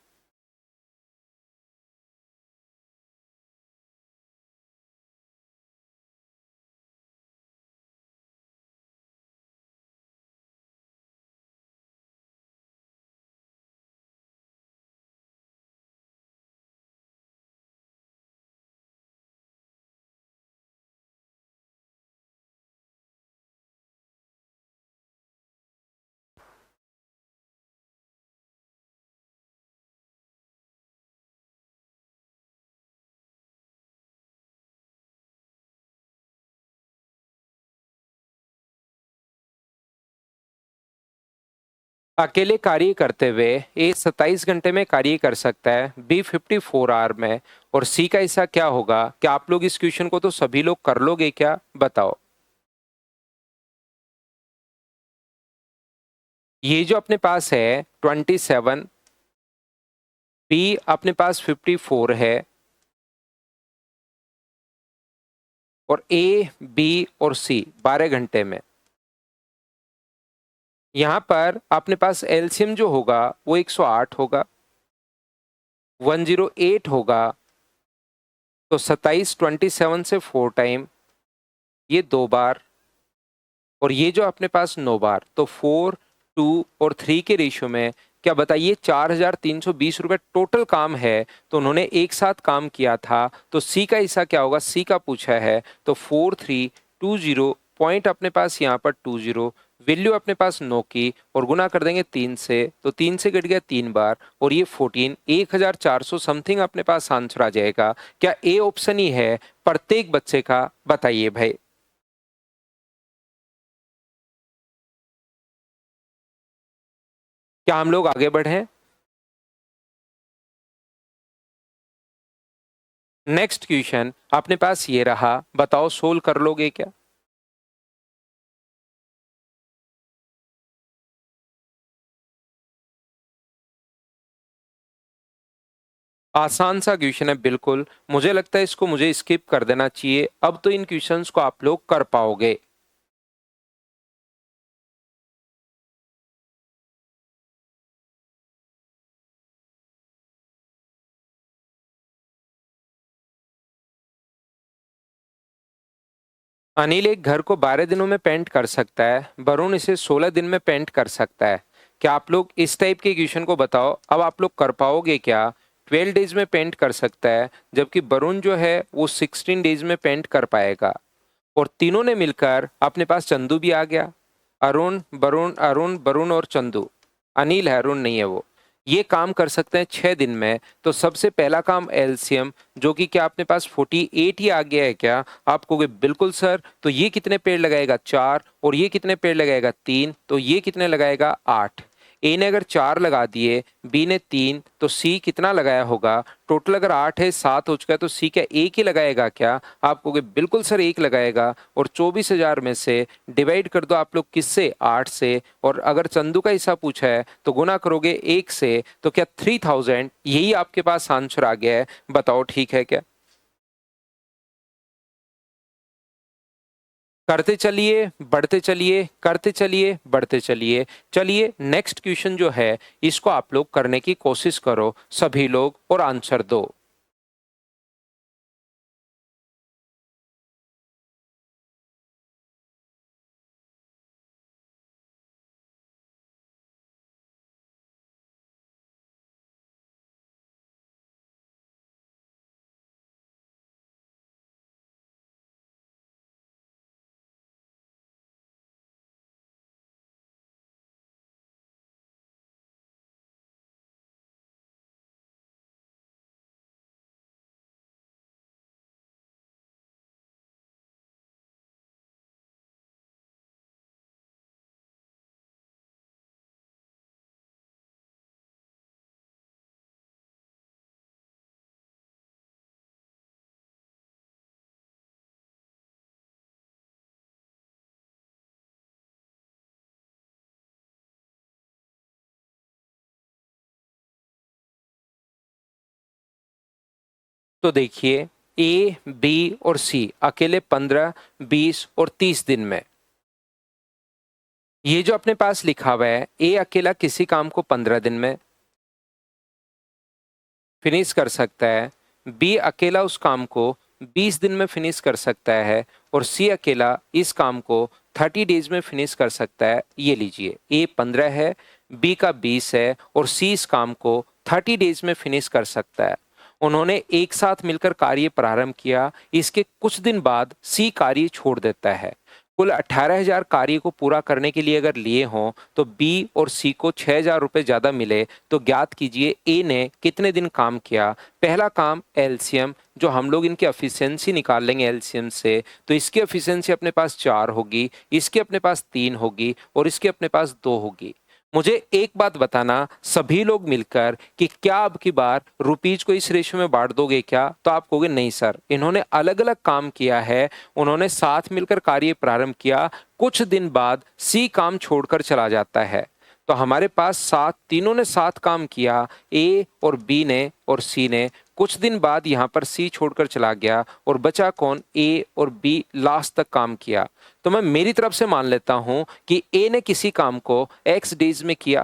अकेले कार्य करते हुए ए 27 घंटे में कार्य कर सकता है, बी 54 आवर में, और सी का हिस्सा क्या होगा? क्या आप लोग इस क्वेश्चन को तो सभी लोग कर लोगे क्या? बताओ। ये जो अपने पास है 27, बी अपने पास 54 है, और ए, बी और सी 12 घंटे में। यहां पर अपने पास एलसीएम जो होगा वो 108 होगा, 108 होगा, तो 27 27 से 4 टाइम, ये 2 बार, और ये जो अपने पास 9 बार, तो 4, 2 और 3 के रेशियो में क्या बताइए 4320 रुपए टोटल काम है। तो उन्होंने एक साथ काम किया था, तो सी का हिस्सा क्या होगा? सी का पूछा है, तो 4320, पॉइंट अपने पास यहाँ पर 20, वैल्यू अपने पास 9 की, और गुना कर देंगे 3 से, तो 3 से कट गया 3 बार, और ये 14, 1400 समथिंग अपने पास आंसर आ जाएगा। क्या ए ऑप्शन ही है प्रत्येक बच्चे का? बताइए भाई। क्या हम लोग आगे बढ़े? नेक्स्ट क्वेश्चन अपने पास ये रहा, बताओ सोल्व कर लोगे क्या? आसान सा क्वेश्चन है बिल्कुल, मुझे लगता है इसको मुझे स्किप कर देना चाहिए, अब तो इन क्वेश्चंस को आप लोग कर पाओगे। अनिल एक घर को 12 दिनों में पेंट कर सकता है, वरुण इसे 16 दिन में पेंट कर सकता है। क्या आप लोग इस टाइप के क्वेश्चन को बताओ, अब आप लोग कर पाओगे क्या? 12 डेज में पेंट कर सकता है, जबकि वरुण जो है वो 16 डेज में पेंट कर पाएगा, और तीनों ने मिलकर अपने पास चंदू भी आ गया। अरुण, वरुण, अरुण, वरुण और चंदू। अनिल है, अरुण नहीं है वो। ये काम कर सकते हैं 6 दिन में। तो सबसे पहला काम एलसीएम, जो कि क्या अपने पास 48 ही आ गया है क्या? आप कहोगे बिल्कुल सर, तो ये कितने पेड़ लगाएगा? 4, और ये कितने पेड़ लगाएगा? 3, तो ये कितने लगाएगा? 8। ए ने अगर 4 लगा दिए, बी ने 3, तो सी कितना लगाया होगा? टोटल अगर 8 है, 7 हो चुका है, तो सी क्या एक ही लगाएगा क्या? आप कहोगे बिल्कुल सर एक लगाएगा, और 24,000 में से डिवाइड कर दो आप लोग किससे? 8 से, और अगर चंदू का हिस्सा पूछा है तो गुना करोगे 1 से, तो क्या 3000, यही आपके पास आंसर आ गया है। बताओ ठीक है क्या? करते चलिए, बढ़ते चलिए, करते चलिए, बढ़ते चलिए। चलिए नेक्स्ट क्वेश्चन जो है इसको आप लोग करने की कोशिश करो सभी लोग, और आंसर दो। तो देखिए, ए, बी और सी अकेले 15, 20 और 30 दिन में। ये जो अपने पास लिखा हुआ है, ए अकेला किसी काम को 15 दिन में फिनिश कर सकता है, बी अकेला उस काम को 20 दिन में फिनिश कर सकता है, और सी अकेला इस काम को 30 डेज में फिनिश कर सकता है। ये लीजिए, ए 15 है, बी का 20 है, और सी इस काम को 30 डेज में फिनिश कर सकता है। उन्होंने एक साथ मिलकर कार्य प्रारंभ किया, इसके कुछ दिन बाद सी कार्य छोड़ देता है। कुल 18,000 कार्य को पूरा करने के लिए अगर लिए हों, तो बी और सी को 6,000 रुपये ज़्यादा मिले, तो ज्ञात कीजिए ए ने कितने दिन काम किया। पहला काम एलसीएम, जो हम लोग इनकी एफिशिएंसी निकाल लेंगे एलसीएम से, तो इसकी एफिशिएंसी अपने पास 4 होगी, इसके अपने पास 3 होगी, और इसके अपने पास 2 होगी। मुझे एक बात बताना सभी लोग मिलकर कि क्या अब की बार रुपीज को इस रेशियो में बांट दोगे क्या? तो आप कहोगे नहीं सर, इन्होंने अलग अलग काम किया है, उन्होंने साथ मिलकर कार्य प्रारंभ किया, कुछ दिन बाद सी काम छोड़कर चला जाता है। तो हमारे पास साथ तीनों ने साथ काम किया, ए और बी ने और सी ने। कुछ दिन बाद यहाँ पर सी छोड़कर चला गया और बचा कौन? ए और बी लास्ट तक काम किया। तो मैं मेरी तरफ से मान लेता हूं कि ए ने किसी काम को एक्स डेज में किया,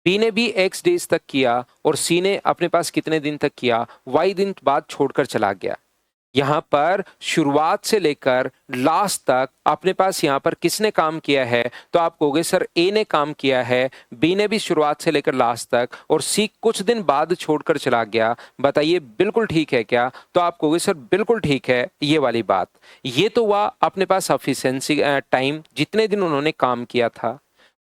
बी ने भी एक्स डेज तक किया और सी ने अपने पास कितने दिन तक किया? वाई दिन बाद छोड़कर चला गया। यहां पर शुरुआत से लेकर लास्ट तक अपने पास यहां पर किसने काम किया है? तो आप कहोगे सर ए ने काम किया है, बी ने भी शुरुआत से लेकर लास्ट तक और सी कुछ दिन बाद छोड़कर चला गया। बताइए बिल्कुल ठीक है क्या? तो आप कहोगे सर बिल्कुल ठीक है ये वाली बात। ये तो हुआ अपने पास एफिशिएंसी टाइम, जितने दिन उन्होंने काम किया था।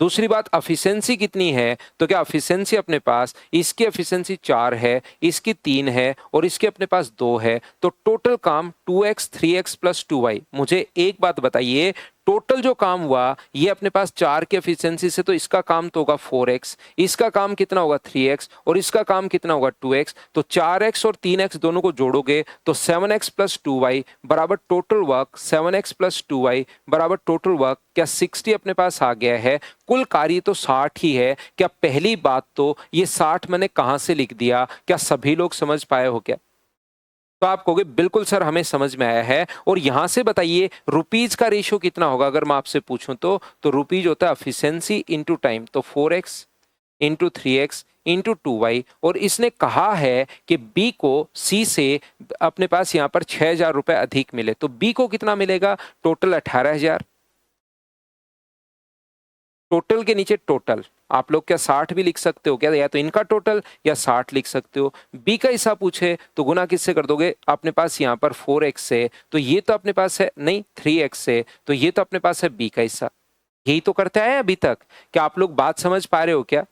दूसरी बात एफिशिएंसी कितनी है? तो क्या एफिशिएंसी अपने पास, इसकी एफिशिएंसी 4 है, इसकी 3 है और इसके अपने पास 2 है, तो टोटल काम 2x 3x प्लस 2y। मुझे एक बात बताइए, टोटल जो काम हुआ ये अपने पास 4 की एफिशिएंसी से, तो इसका काम तो होगा 4x, इसका काम कितना होगा 3x और इसका काम कितना होगा 2x। तो 4x और 3x दोनों को जोड़ोगे तो 7x प्लस 2y बराबर total work 7x plus 2y बराबर टोटल वर्क। क्या 60 अपने पास आ गया है? कुल कार्य तो 60 ही है। क्या पहली बात तो ये 60 मैंने कहां से लिख दिया? क्या सभी लोग समझ पाए हो क्या? तो आप कहोगे बिल्कुल सर हमें समझ में आया है। और यहां से बताइए रुपीज का रेशियो कितना होगा अगर मैं आपसे पूछूं तो रुपीज होता है एफिशिएंसी इंटू टाइम, तो 4x into 3x into 2y। और इसने कहा है कि बी को सी से अपने पास यहां पर 6,000 रुपए अधिक मिले, तो बी को कितना मिलेगा? टोटल 18,000। टोटल के नीचे टोटल आप लोग क्या 60 भी लिख सकते हो क्या? या तो इनका टोटल या 60 लिख सकते हो। बी का हिस्सा पूछे तो गुना किससे कर दोगे? अपने पास यहाँ पर 4x से, तो ये तो अपने पास है नहीं 3x से, तो ये तो अपने पास है बी का हिस्सा। यही तो करते आए अभी तक। क्या आप लोग बात समझ पा रहे हो क्या?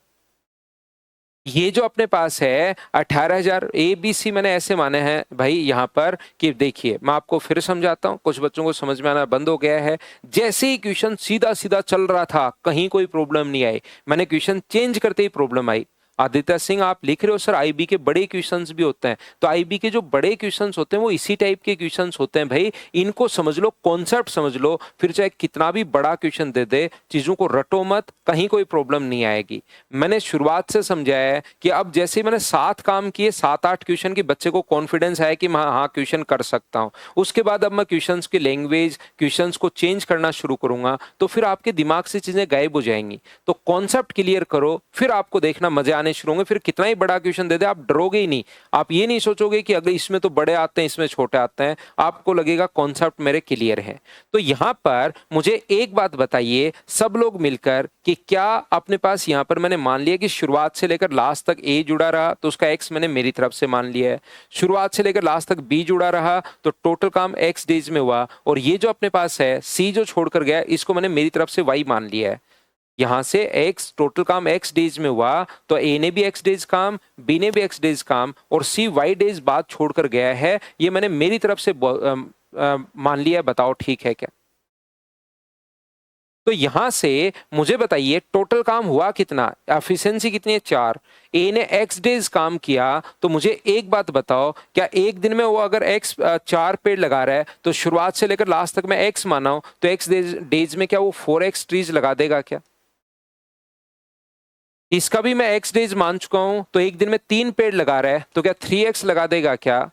ये जो अपने पास है 18,000, ए बी सी मैंने ऐसे माने हैं भाई यहाँ पर कि देखिए मैं आपको फिर समझाता हूँ, कुछ बच्चों को समझ में आना बंद हो गया है। जैसे ही क्वेश्चन सीधा सीधा चल रहा था कहीं कोई प्रॉब्लम नहीं आई, मैंने क्वेश्चन चेंज करते ही प्रॉब्लम आई। आदित्य सिंह आप लिख रहे हो सर आईबी के बड़े क्वेश्चंस भी होते हैं, तो आईबी के जो बड़े क्वेश्चंस होते हैं वो इसी टाइप के क्वेश्चंस होते हैं भाई। इनको समझ लो, कॉन्सेप्ट समझ लो, फिर चाहे कितना भी बड़ा क्वेश्चन दे दे, चीजों को रटो मत, कहीं कोई प्रॉब्लम नहीं आएगी। मैंने शुरुआत से समझाया है कि अब जैसे मैंने 7 काम किए, 7-8 क्वेश्चन की बच्चे को कॉन्फिडेंस है कि मैं हाँ क्वेश्चन कर सकता हूँ। उसके बाद अब मैं क्वेश्चंस की लैंग्वेज, क्वेश्चंस को चेंज करना शुरू करूंगा, तो फिर आपके दिमाग से चीजें गायब हो जाएंगी। तो कॉन्सेप्ट क्लियर करो, फिर आपको देखना मजे आने शुरू होंगे। फिर कितना ही बड़ा क्वेश्चन दे दे आप डरोगे ही नहीं। आप ये नहीं सोचोगे कि अगर इसमें तो बड़े आते हैं इसमें छोटे आते हैं, आपको लगेगा कॉन्सेप्ट मेरे क्लियर है। तो यहां पर मुझे एक बात बताइए सब लोग मिलकर कि क्या अपने पास यहां पर मैंने मान लिया कि शुरुआत से लेकर लास्ट तक ए जुड़ा रहा, तो उसका एक्स मैंने मेरी तरफ से मान लिया है। शुरुआत से लेकर लास्ट तक बी जुड़ा रहा तो टोटल काम एक्स डेज में हुआ। और ये जो अपने पास है सी जो छोड़कर गया, इसको मैंने मेरी तरफ से वाई मान लिया है। यहां से x टोटल काम x डेज में हुआ तो a ने भी x डेज काम, b ने भी x डेज काम और c y डेज बाद छोड़कर गया है। ये मैंने मेरी तरफ से मान लिया। बताओ ठीक है क्या? तो यहां से मुझे बताइए टोटल काम हुआ कितना, एफिशिएंसी कितनी है 4, ए ने x डेज काम किया। तो मुझे एक बात बताओ, क्या एक दिन में वो अगर x 4 पेड़ लगा रहा है तो शुरुआत से लेकर लास्ट तक मैं x माना हूं, तो x डेज में क्या वो 4x ट्रीज लगा देगा क्या? इसका भी मैं x डेज मान चुका हूं, तो एक दिन में 3 पेड़ लगा रहा है तो क्या 3x लगा देगा क्या?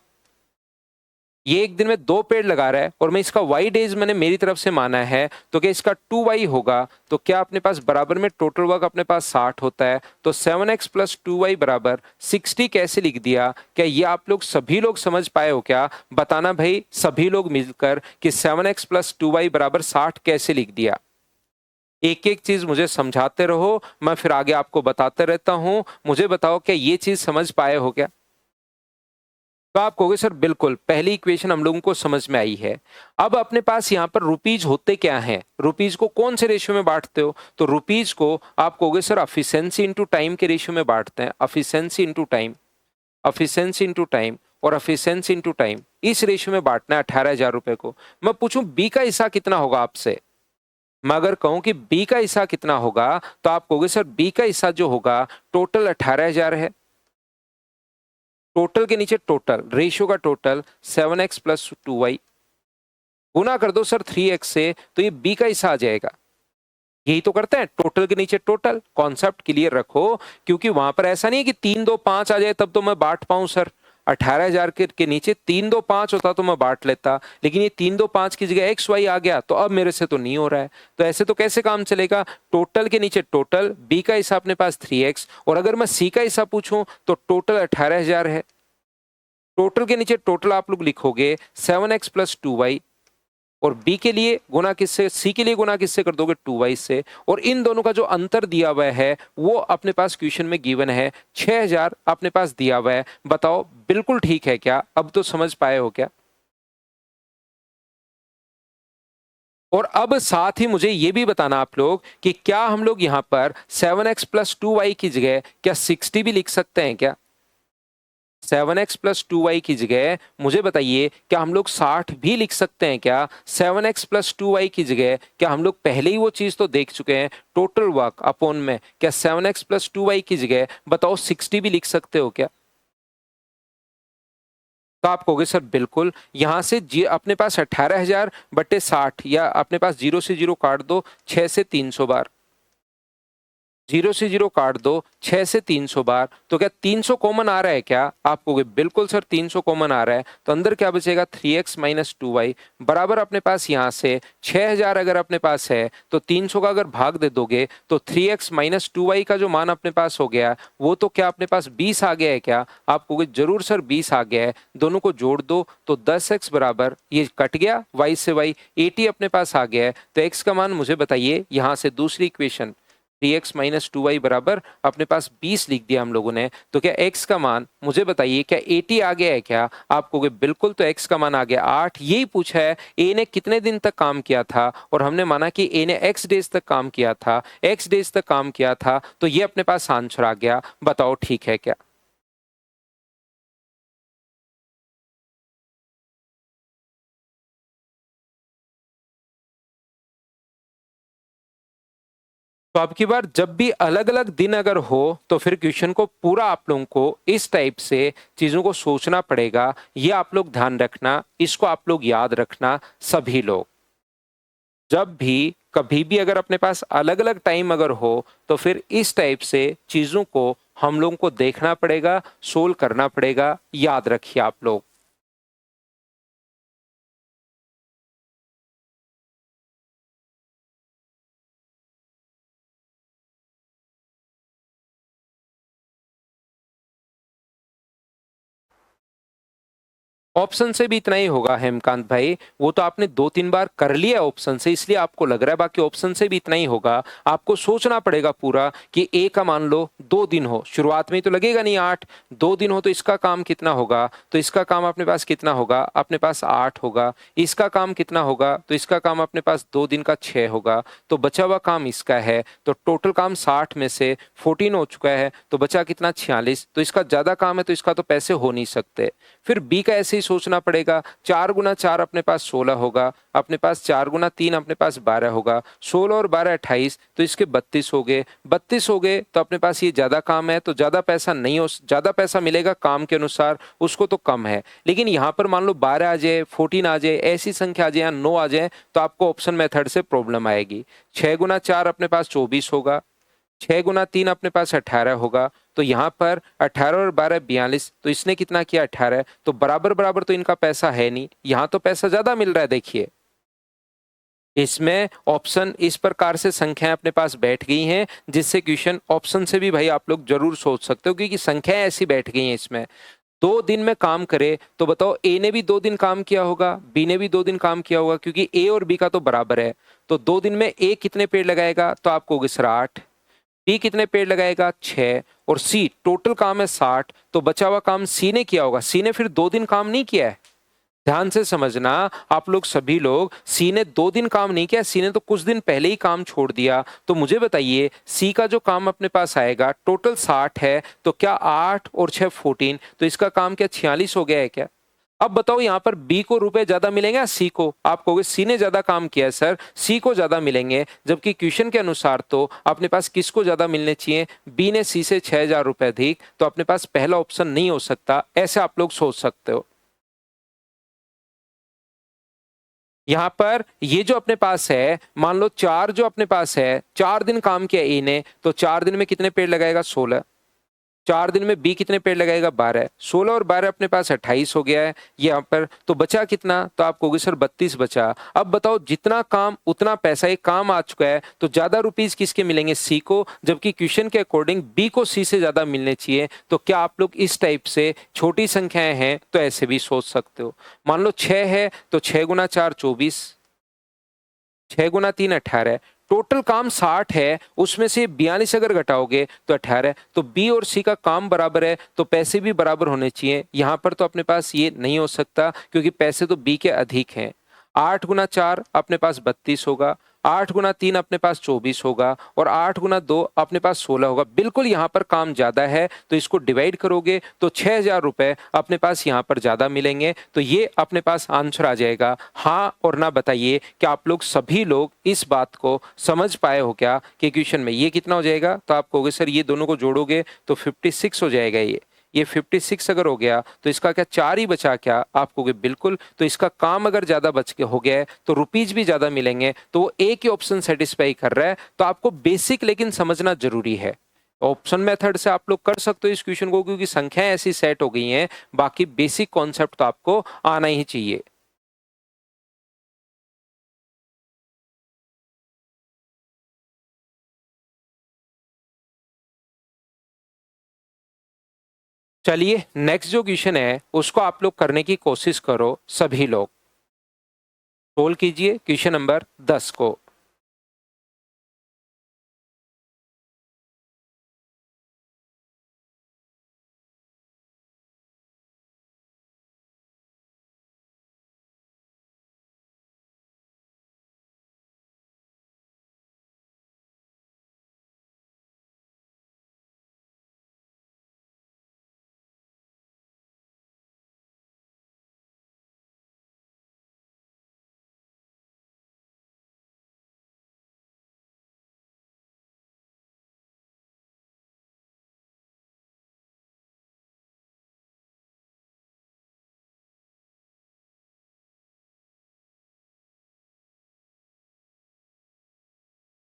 ये एक दिन में 2 पेड़ लगा रहा है और मैं इसका y डेज मैंने मेरी तरफ से माना है, तो क्या इसका 2y होगा? तो क्या अपने पास बराबर में टोटल वर्क अपने पास 60 होता है, तो 7x प्लस 2y बराबर 60 कैसे लिख दिया? क्या ये आप लोग सभी लोग समझ पाए हो क्या? बताना भाई सभी लोग मिलकर कि 7x प्लस 2y बराबर 60 कैसे लिख दिया। एक एक चीज मुझे समझाते रहो, मैं फिर आगे आपको बताते रहता हूं। मुझे बताओ क्या ये चीज समझ पाए हो क्या? तो आप कहोगे सर बिल्कुल पहली इक्वेशन हम लोगों को समझ में आई है। अब अपने पास यहाँ पर रुपीज होते क्या हैं, रुपीज को कौन से रेशियो में बांटते हो? तो रुपीज को आप कहोगे सर एफिशिएंसी इंटू टाइम के रेशियो में बांटते हैं। Efficiency into time, efficiency into time और एफिशिएंसी इंटू टाइम, इस रेशियो में बांटना है 18,000 रुपए को। मैं पूछूं बी का हिस्सा कितना होगा आपसे? मैं अगर कहूं कि बी का हिस्सा कितना होगा तो आप कहोगे सर बी का हिस्सा जो होगा टोटल 18,000 है। टोटल के नीचे टोटल, रेशियो का टोटल 7x प्लस 2y, गुना कर दो सर 3x से, तो ये बी का हिस्सा आ जाएगा। यही तो करते हैं, टोटल के नीचे टोटल। कॉन्सेप्ट क्लियर रखो, क्योंकि वहां पर ऐसा नहीं है कि 3 2 5 आ जाए तब तो मैं बांट पाऊं सर। 18,000 के नीचे 3 2 5 होता तो मैं बांट लेता, लेकिन ये 3 2 5 की जगह एक्स वाई आ गया तो अब मेरे से तो नहीं हो रहा है। तो ऐसे तो कैसे काम चलेगा? टोटल के नीचे टोटल, बी का हिस्सा अपने पास 3x, और अगर मैं सी का हिस्सा पूछूं तो टोटल 18,000 है। टोटल के नीचे टोटल आप लोग लिखोगे 7x प्लस 2y, और बी के लिए गुना किससे, सी के लिए गुना किससे कर दोगे? 2y से। और इन दोनों का जो अंतर दिया हुआ है वो अपने पास क्वेश्चन में गिवन है 6,000 अपने पास दिया हुआ है। बताओ बिल्कुल ठीक है क्या? अब तो समझ पाए हो क्या? और अब साथ ही मुझे ये भी बताना आप लोग कि क्या हम लोग यहाँ पर 7x प्लस 2y की जगह क्या 60 भी लिख सकते हैं क्या? 7x प्लस 2y की जगह मुझे बताइए क्या हम लोग 60 भी लिख सकते हैं क्या? 7x प्लस 2y की जगह क्या हम लोग पहले ही वो चीज तो देख चुके हैं, टोटल वर्क अपॉन में, क्या 7x प्लस 2y की जगह बताओ 60 भी लिख सकते हो क्या? तो आप कहोगे सर बिल्कुल, यहां से अपने पास 18,000 बटे 60, या अपने पास जीरो से जीरो काट दो 6 से 300 बार, जीरो से जीरो काट दो 6 से 300 बार, तो क्या 300 कॉमन आ रहा है क्या? आप कहोगे बिल्कुल सर 300 कॉमन आ रहा है, तो अंदर क्या बचेगा? 3x माइनस 2y बराबर अपने पास यहाँ से 6,000 अगर अपने पास है तो 300 का अगर भाग दे दोगे तो 3x माइनस 2y का जो मान अपने पास हो गया वो तो क्या अपने पास 20 आ गया है क्या? आप कहोगे जरूर सर 20 आ गया है। दोनों को जोड़ दो तो 10x बराबर, ये कट गया y से y, 80 अपने पास आ गया है। तो x का मान मुझे बताइए, यहाँ से दूसरी इक्वेशन 3x माइनस 2y बराबर अपने पास 20 लिख दिया हम लोगों ने। तो क्या x का मान मुझे बताइए क्या 80 आ गया है क्या? आप कहोगे बिल्कुल, तो x का मान आ गया 8। यही पूछा है a ने कितने दिन तक काम किया था, और हमने माना कि a ने x डेज तक काम किया था, x डेज तक काम किया था, तो ये अपने पास आंसर आ गया। बताओ ठीक है क्या? तो अब की बार जब भी अलग अलग दिन अगर हो तो फिर क्वेश्चन को पूरा आप लोगों को इस टाइप से चीजों को सोचना पड़ेगा। ये आप लोग ध्यान रखना, इसको आप लोग याद रखना सभी लोग। जब भी कभी भी अगर अपने पास अलग अलग टाइम अगर हो तो फिर इस टाइप से चीजों को हम लोगों को देखना पड़ेगा, सोल्व करना पड़ेगा। याद रखिए आप लोग। ऑप्शन से भी इतना ही होगा हेमकांत भाई, वो तो आपने 2 3 बार कर लिया ऑप्शन से, इसलिए आपको लग रहा है, बाकी ऑप्शन से भी इतना ही होगा। आपको सोचना पड़ेगा पूरा कि ए का मान लो 2 दिन हो, शुरुआत में तो लगेगा नहीं 8, 2 दिन हो तो इसका काम कितना होगा, तो इसका काम अपने पास कितना होगा, अपने पास 8 होगा। इसका काम कितना होगा, तो इसका काम अपने पास 2 दिन का 6 होगा, तो बचा हुआ काम इसका है। तो टोटल काम 60 में से 14 हो चुका है, तो बचा कितना? 46। तो इसका ज्यादा काम है तो इसका तो पैसे हो नहीं सकते। फिर बी का ऐसे ही सोचना पड़ेगा, 4 गुना 4 अपने पास 16 होगा, अपने पास 4 गुना 3 अपने पास 12 होगा, 16 और 12 28, तो इसके 32 हो गए। 32 हो गए तो अपने पास ये ज्यादा काम है तो ज्यादा पैसा नहीं हो, ज्यादा पैसा मिलेगा काम के अनुसार, उसको तो कम है। लेकिन यहाँ पर मान लो 12 आ जाए, 14 आ जाए, ऐसी संख्या आ जाए या 9 आ जाए तो आपको ऑप्शन मेथड से प्रॉब्लम आएगी। 6 गुना 4 अपने पास 24 होगा, 6 गुना 3 अपने पास 18 होगा, तो यहाँ पर 18 और 12 42, तो इसने कितना किया? 18। तो बराबर बराबर तो इनका पैसा है नहीं, यहाँ तो पैसा ज्यादा मिल रहा है। देखिए इसमें ऑप्शन इस प्रकार से संख्याएं अपने पास बैठ गई हैं, जिससे क्वेश्चन ऑप्शन से भी भाई आप लोग जरूर सोच सकते हो, क्योंकि संख्याएं ऐसी बैठ गई हैं इसमें। 2 दिन में काम करे तो बताओ ए ने भी 2 दिन काम किया होगा, बी ने भी 2 दिन काम किया होगा, क्योंकि ए और बी का तो बराबर है। तो 2 दिन में ए कितने पेड़ लगाएगा, तो आप कहोगे सर 8। बी कितने पेड़ लगाएगा? 6। और सी टोटल काम है 60, तो बचा हुआ काम सी ने किया होगा। सी ने फिर 2 दिन काम नहीं किया है, ध्यान से समझना आप लोग सभी लोग। सी ने 2 दिन काम नहीं किया, सी ने तो कुछ दिन पहले ही काम छोड़ दिया। तो मुझे बताइए सी का जो काम अपने पास आएगा, टोटल 60 है, तो क्या 8 और 6 14, तो इसका काम क्या 46 हो गया है क्या? अब बताओ यहाँ पर बी को रुपए ज्यादा मिलेंगे या सी को? आप कहोगे सी ने ज्यादा काम किया है सर, सी को ज्यादा मिलेंगे, जबकि क्वेश्चन के अनुसार तो अपने पास किसको ज्यादा मिलने चाहिए? बी ने सी से 6,000 रुपए अधिक, तो अपने पास पहला ऑप्शन नहीं हो सकता, ऐसे आप लोग सोच सकते हो। यहां पर ये जो अपने पास है, मान लो 4 जो अपने पास है, 4 दिन काम किया ए ने, तो 4 दिन में कितने पेड़ लगाएगा? 16। 4 दिन में बी कितने पेड़ लगाएगा? 12। 16 और 12 अपने पास 28 हो गया है यहाँ पर। तो बचा कितना? तो आप कहोगे सर 32 बचा। अब बताओ जितना काम उतना पैसा, एक काम आ चुका है, तो ज्यादा रुपीज किसके मिलेंगे? सी को, जबकि क्वेश्चन के अकॉर्डिंग बी को सी से ज्यादा मिलने चाहिए। तो क्या आप लोग इस टाइप से छोटी संख्याएं हैं तो ऐसे भी सोच सकते हो। मान लो 6 है तो 6 गुना 4 24, 6 गुना 3 18, टोटल काम 60 है, उसमें से 42 अगर घटाओगे तो 18। तो बी और सी का काम बराबर है, तो पैसे भी बराबर होने चाहिए। यहां पर तो अपने पास ये नहीं हो सकता, क्योंकि पैसे तो बी के अधिक हैं। 8 गुना 4 अपने पास 32 होगा, 8 गुना 3 अपने पास 24 होगा, और 8 गुना 2 अपने पास 16 होगा। बिल्कुल यहाँ पर काम ज्यादा है, तो इसको डिवाइड करोगे तो 6,000 रुपए अपने पास यहाँ पर ज्यादा मिलेंगे। तो ये अपने पास आंसर आ जाएगा। हाँ और ना बताइए कि आप लोग सभी लोग इस बात को समझ पाए हो क्या कि क्वेश्चन में ये कितना हो जाएगा? तो आप कहोगे सर ये दोनों को जोड़ोगे तो 56 हो जाएगा। ये 56 अगर हो गया तो इसका क्या 4 ही बचा क्या? आप कहोगे बिल्कुल। तो इसका काम अगर ज्यादा बच के हो गया है तो रुपीज भी ज्यादा मिलेंगे, तो वो एक ही ऑप्शन सेटिस्फाई कर रहा है। तो आपको बेसिक लेकिन समझना जरूरी है। ऑप्शन मेथड से आप लोग कर सकते हो इस क्वेश्चन को, क्योंकि संख्याएं ऐसी सेट हो गई हैं, बाकी बेसिक कॉन्सेप्ट तो आपको आना ही चाहिए। चलिए नेक्स्ट जो क्वेश्चन है उसको आप लोग करने की कोशिश करो सभी लोग। सोल्व कीजिए क्वेश्चन नंबर 10 को।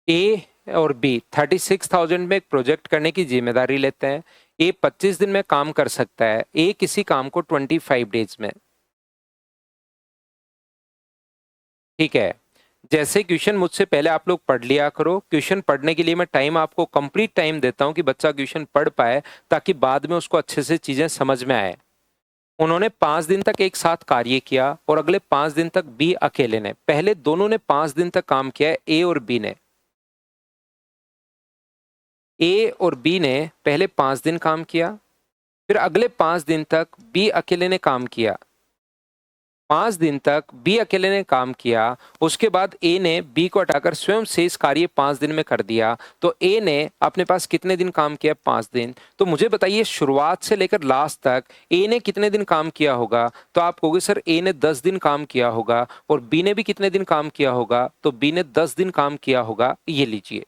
ए और बी 36,000 में एक प्रोजेक्ट करने की जिम्मेदारी लेते हैं। ए 25 दिन में काम कर सकता है, ए किसी काम को 25 डेज में। ठीक है, जैसे क्वेश्चन मुझसे पहले आप लोग पढ़ लिया करो। क्वेश्चन पढ़ने के लिए मैं टाइम आपको कंप्लीट टाइम देता हूं कि बच्चा क्वेश्चन पढ़ पाए, ताकि बाद में उसको अच्छे से चीजें समझ में आए। उन्होंने 5 दिन तक एक साथ कार्य किया और अगले 5 दिन तक बी अकेले ने। पहले दोनों ने 5 दिन तक काम किया है, ए और बी ने। ए और बी ने पहले 5 दिन काम किया, फिर अगले 5 दिन तक बी अकेले ने काम किया। 5 दिन तक बी अकेले ने काम किया, उसके बाद ए ने बी को हटाकर स्वयं शेष कार्य 5 दिन में कर दिया। तो ए ने अपने पास कितने दिन काम किया? 5 दिन। तो मुझे बताइए शुरुआत से लेकर लास्ट तक ए ने कितने दिन काम किया होगा? तो आप कहोगे सर ए ने 10 दिन काम किया होगा, और बी ने भी कितने दिन काम किया होगा? तो बी ने 10 दिन काम किया होगा। ये लीजिए,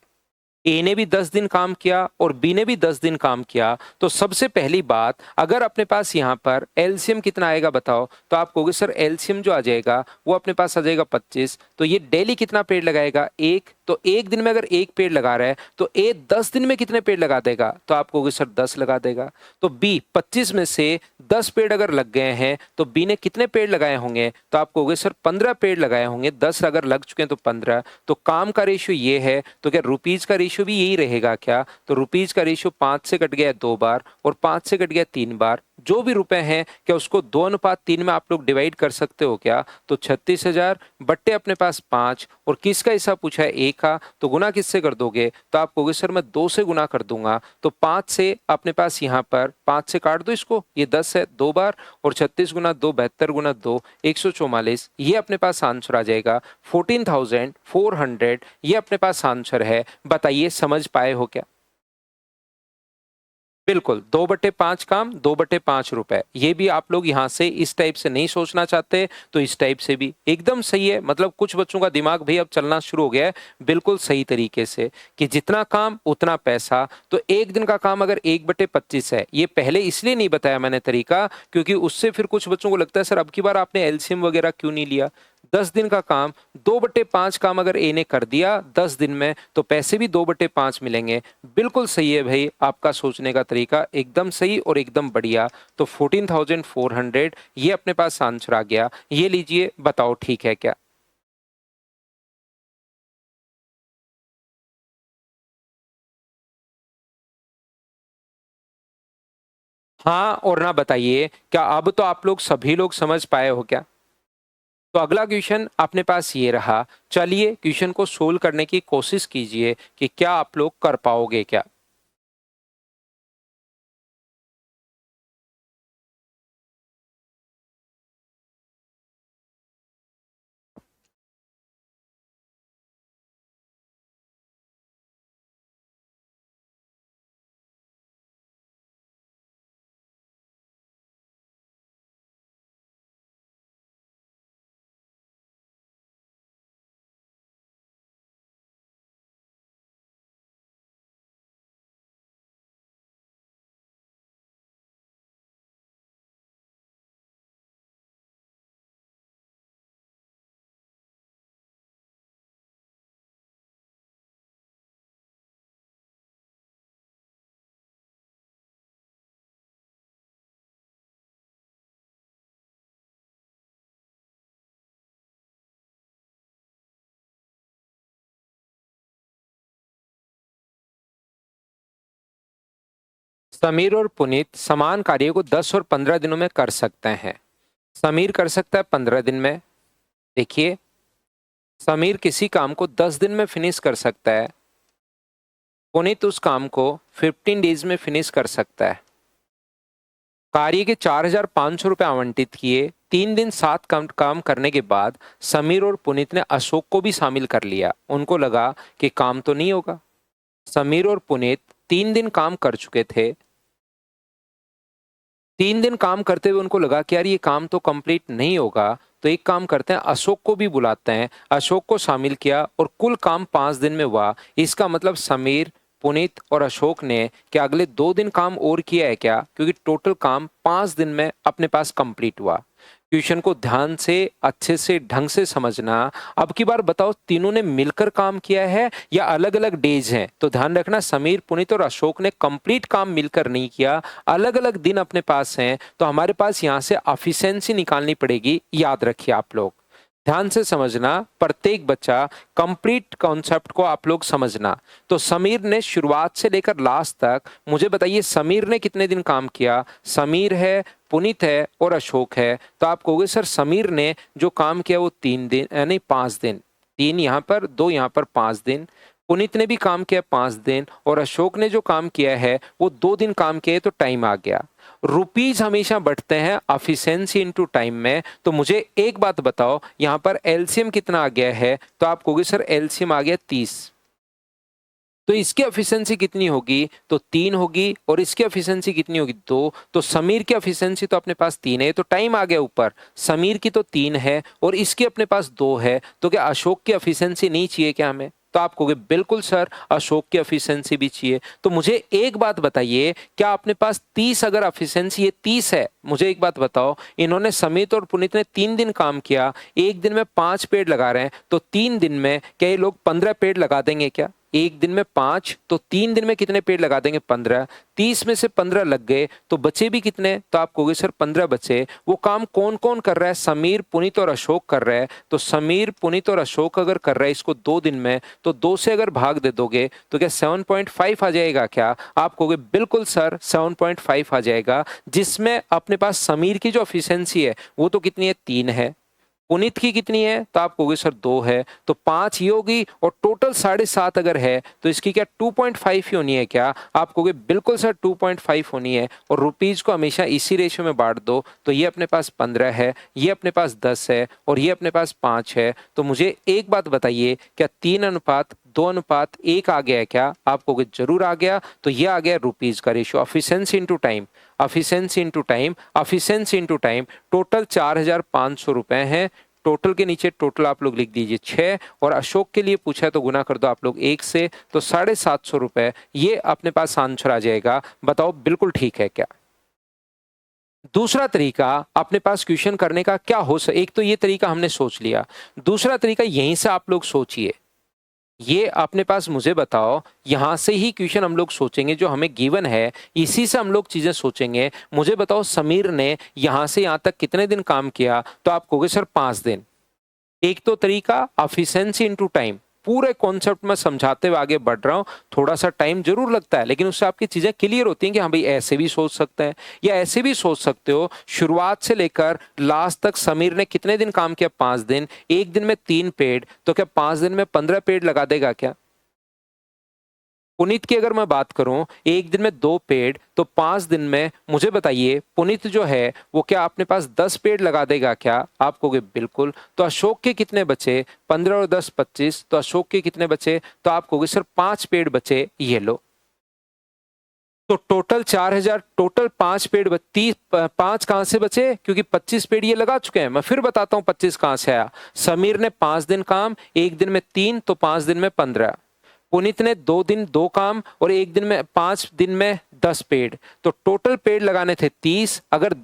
ए ने भी 10 दिन काम किया और बी ने भी 10 दिन काम किया। तो सबसे पहली बात, अगर अपने पास यहाँ पर एलसीएम कितना आएगा बताओ? तो आप कहोगे सर एलसीएम जो आ जाएगा वो अपने पास आ जाएगा 25। तो ये डेली कितना पेड़ लगाएगा? एक। तो एक दिन में अगर एक पेड़ लगा रहा है तो ए 10 दिन में कितने पेड़ लगा देगा? तो आप कहोगे सर 10 लगा देगा। तो बी 25 में से 10 पेड़ अगर लग गए हैं तो बी ने कितने पेड़ लगाए होंगे? तो आप कहोगे सर 15 पेड़ लगाए होंगे। 10 अगर लग चुके हैं तो 15। तो काम का रेशियो ये है, तो क्या रुपीज का रेशियो भी यही रहेगा क्या? तो रुपीज का रेशियो 5 से कट गया 2 बार और 5 से कट गया 3 बार। जो भी रुपए हैं क्या उसको 2:3 में आप लोग डिवाइड कर सकते हो क्या? तो 36,000 बट्टे अपने पास 5, और किसका हिस्सा पूछा है? ए का। तो गुना किससे कर दोगे? तो आप कहोगे सर मैं 2 से गुना कर दूंगा। तो 5 से अपने पास यहाँ पर 5 से काट दो इसको, ये 10 है 2 बार, और 36 गुना 2 72 गुना 2 144। ये अपने पास आंसर आ जाएगा 14,400। ये अपने पास आंसर है। बताइए समझ पाए हो क्या? बिल्कुल, 2/5 काम, 2/5 रुपए। ये भी आप लोग यहाँ से इस टाइप से नहीं सोचना चाहते, तो इस टाइप से भी एकदम सही है। मतलब कुछ बच्चों का दिमाग भी अब चलना शुरू हो गया है, बिल्कुल सही तरीके से, कि जितना काम उतना पैसा। तो 1 दिन का काम अगर 1/25 है, ये पहले इसलिए नहीं बताया मैंने तरीका, क्योंकि उससे फिर कुछ बच्चों को लगता है सर अब की बार आपने एलसीएम वगैरह क्यों नहीं लिया? 10 दिन का काम, 2/5 काम अगर ए ने कर दिया 10 दिन में, तो पैसे भी 2/5 मिलेंगे। बिल्कुल सही है भाई, आपका सोचने का तरीका एकदम सही और एकदम बढ़िया। तो 14,400 ये अपने पास आंसर आ गया। ये लीजिए, बताओ ठीक है क्या? हाँ और ना बताइए, क्या अब तो आप लोग सभी लोग समझ पाए हो क्या? तो अगला क्वेश्चन अपने पास ये रहा। चलिए क्वेश्चन को सोल्व करने की कोशिश कीजिए कि क्या आप लोग कर पाओगे क्या? समीर और पुनीत समान कार्य को 10 और 15 दिनों में कर सकते हैं। समीर कर सकता है 15 दिन में। देखिए, समीर किसी काम को 10 दिन में फिनिश कर सकता है। पुनीत उस काम को 15 डेज में फिनिश कर सकता है। कार्य के 4,500 रुपए आवंटित किए। 3 दिन 7 काम करने के बाद समीर और पुनीत ने अशोक को भी शामिल कर लिया। उनको लगा कि काम तो नहीं होगा। समीर और पुनीत 3 दिन काम कर चुके थे। 3 दिन काम करते हुए उनको लगा कि यार ये काम तो कंप्लीट नहीं होगा, तो एक काम करते हैं, अशोक को भी बुलाते हैं। अशोक को शामिल किया और कुल काम 5 दिन में हुआ। इसका मतलब समीर, पुनीत और अशोक ने क्या अगले 2 दिन काम और किया है क्या? क्योंकि टोटल काम 5 दिन में अपने पास कंप्लीट हुआ। क्वेश्चन को ध्यान से, अच्छे से, ढंग से समझना। अब की बार बताओ, तीनों ने मिलकर काम किया है या अलग अलग डेज हैं? तो ध्यान रखना, समीर, पुनीत और अशोक ने कंप्लीट काम मिलकर नहीं किया, अलग अलग दिन अपने पास हैं। तो हमारे पास यहां से एफिशिएंसी निकालनी पड़ेगी। याद रखिए आप लोग, ध्यान से समझना, प्रत्येक बच्चा कंप्लीट कॉन्सेप्ट को आप लोग समझना। तो समीर ने शुरुआत से लेकर लास्ट तक, मुझे बताइए समीर ने कितने दिन काम किया? समीर है, पुनीत है और अशोक है। तो आप कहोगे सर समीर ने जो काम किया वो 3 दिन, यानी 5 दिन। 3 यहाँ पर, 2 यहाँ पर, 5 दिन। पुनीत ने भी काम किया 5 दिन और अशोक ने जो काम किया है वो 2 दिन काम किए, तो टाइम आ गया। रुपीज हमेशा बढ़ते हैं एफिशिएंसी इनटू टाइम में। तो मुझे एक बात बताओ, यहां पर एलसीएम कितना आ गया है? तो आप कहोगे सर एलसीएम आ गया 30। तो इसकी एफिशिएंसी कितनी होगी? तो 3 होगी। और इसकी एफिशिएंसी कितनी होगी? 2। तो समीर की एफिशिएंसी तो अपने पास 3 है, तो टाइम आ गया ऊपर। समीर की तो 3 है और इसकी अपने पास 2 है। तो क्या अशोक की एफिशिएंसी नहीं चाहिए क्या हमें? तो आप कहोगे बिल्कुल सर, अशोक की एफिशिएंसी भी चाहिए। तो मुझे एक बात बताइए, क्या अपने पास 30, अगर एफिशिएंसी ये 30 है, मुझे एक बात बताओ, इन्होंने समित और पुनीत ने 3 दिन काम किया, एक दिन में 5 पेड़ लगा रहे हैं, तो 3 दिन में क्या ये लोग 15 पेड़ लगा देंगे क्या? एक दिन में 5, तो 3 दिन में कितने पेड़ लगा देंगे? 15। 30 में से 15 लग गए, तो बचे भी कितने? तो आप कहोगे सर 15 बचे। वो काम कौन कौन कर रहा है? समीर, पुनीत और अशोक कर रहे हैं। तो समीर, पुनीत और अशोक अगर कर रहे हैं इसको 2 दिन में, तो 2 से अगर भाग दे दोगे तो क्या 7.5 आ जाएगा क्या? आप कहोगे बिल्कुल सर 7.5 आ जाएगा, जिसमें अपने पास समीर की जो एफिशिएंसी है वो तो कितनी है? 3 है। पुनीत की कितनी है? तो आप कहोगे सर 2 है, तो 5 ये होगी, और टोटल 7.5 अगर है तो इसकी क्या 2.5 ही होनी है क्या? आप कहोगे बिल्कुल सर 2.5 होनी है। और रुपीज को हमेशा इसी रेशियो में बांट दो, तो ये अपने पास 15 है, ये अपने पास 10 है और ये अपने पास 5 है। तो मुझे एक बात बताइए, क्या 3 अनुपात 2:1 आ गया है क्या? आप कहोगे जरूर आ गया। तो ये आ गया रुपीज का ratio. Efficiency into time, efficiency into time, efficiency into time. Total 4,500 रुपए हैं। टोटल के नीचे टोटल आप लोग लिख दीजिए 6, और अशोक के लिए पूछा है तो गुना कर दो आप लोग 1 से, तो 750 रुपए ये अपने पास आंसर आ जाएगा। बताओ बिल्कुल ठीक है क्या? दूसरा तरीका अपने पास क्वेश्चन करने का क्या हो एक तो ये तरीका हमने सोच लिया, दूसरा तरीका यहीं से आप लोग सोचिए। ये अपने पास मुझे बताओ, यहां से ही क्वेश्चन हम लोग सोचेंगे जो हमें गिवन है, इसी से हम लोग चीजें सोचेंगे। मुझे बताओ समीर ने यहां से यहां तक कितने दिन काम किया? तो आप कहोगे सर 5 दिन। एक तो तरीका एफिशिएंसी इनटू टाइम, पूरे कॉन्सेप्ट में समझाते हुए आगे बढ़ रहा हूं, थोड़ा सा टाइम जरूर लगता है लेकिन उससे आपकी चीजें क्लियर होती हैं कि हाँ भाई ऐसे भी सोच सकते हैं, या ऐसे भी सोच सकते हो शुरुआत से लेकर लास्ट तक समीर ने कितने दिन काम किया? 5 दिन। एक दिन में 3 पेड़, तो क्या 5 दिन में 15 पेड़ लगा देगा क्या? पुनीत की अगर मैं बात करूं, एक दिन में 2 पेड़, तो 5 दिन में मुझे बताइए पुनीत जो है वो क्या अपने पास 10 पेड़ लगा देगा क्या? आप कहोगे बिल्कुल। तो अशोक के कितने बचे? 15 और 10 25। तो अशोक के कितने बचे? तो आप कहोगे सर 5 पेड़ बचे। ये लो, तो टोटल 4,000, टोटल 5 पेड़ 30, 5 कहां से बचे? क्योंकि 25 पेड़ ये लगा चुके हैं। मैं फिर बताता हूं 25 कहां से आया। समीर ने 5 दिन काम, एक दिन में 3, तो 5 दिन में 15। पुनीत ने 2 दिन 2 काम, और एक दिन में 5 दिन में 10 पेड़, तो टोटल पेड़ लगाने थे 30। अगर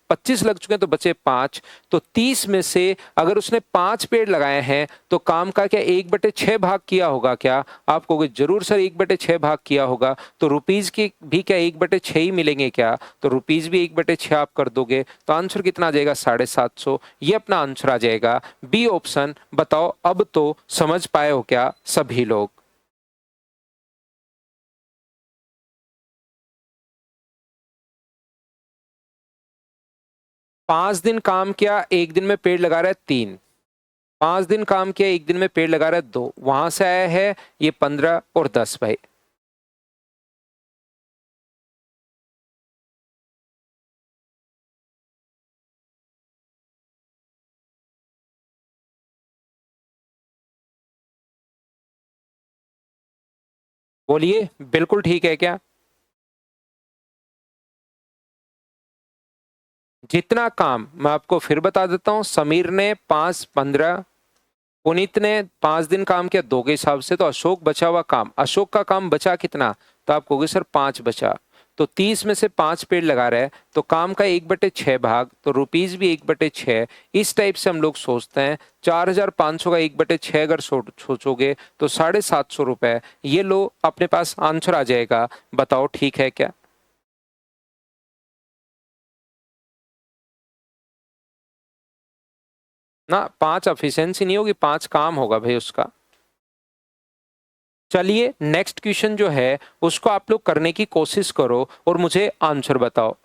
25 लग चुके हैं तो बचे 5, तो 30 में से अगर उसने 5 पेड़ लगाए हैं तो काम का क्या 1/6 भाग किया होगा क्या? आप कहोगे जरूर सर 1/6 भाग किया होगा। तो रुपीज की भी क्या 1/6 ही मिलेंगे क्या? तो रुपीज भी 1/6 आप कर दोगे, तो आंसर कितना आ जाएगा? 750। ये अपना आंसर आ जाएगा, बी ऑप्शन। बताओ अब तो समझ पाए हो क्या सभी लोग? 5 दिन काम किया, एक दिन में पेड़ लगा रहा है 3। 5 दिन काम किया, एक दिन में पेड़ लगा रहा है 2। वहां से आया है ये 15 और 10 भाई। बोलिए बिल्कुल ठीक है क्या? जितना काम मैं आपको फिर बता देता हूं, समीर ने 5 15, पुनीत ने 5 दिन काम किया 2 के हिसाब से, तो अशोक बचा हुआ काम, अशोक का काम बचा कितना? तो आप कहोगे सर 5 बचा। तो 30 में से 5 पेड़ लगा रहे हैं, तो काम का 1/6 भाग, तो रुपीज भी 1/6। इस टाइप से हम लोग सोचते हैं। 4,500 का 1/6 अगर सोचोगे तो 750 रुपए। ये लो अपने पास आंसर आ जाएगा। बताओ ठीक है क्या? ना 5 एफिशिएंसी नहीं होगी, 5 काम होगा भाई उसका। चलिए नेक्स्ट क्वेश्चन जो है उसको आप लोग करने की कोशिश करो और मुझे आंसर बताओ।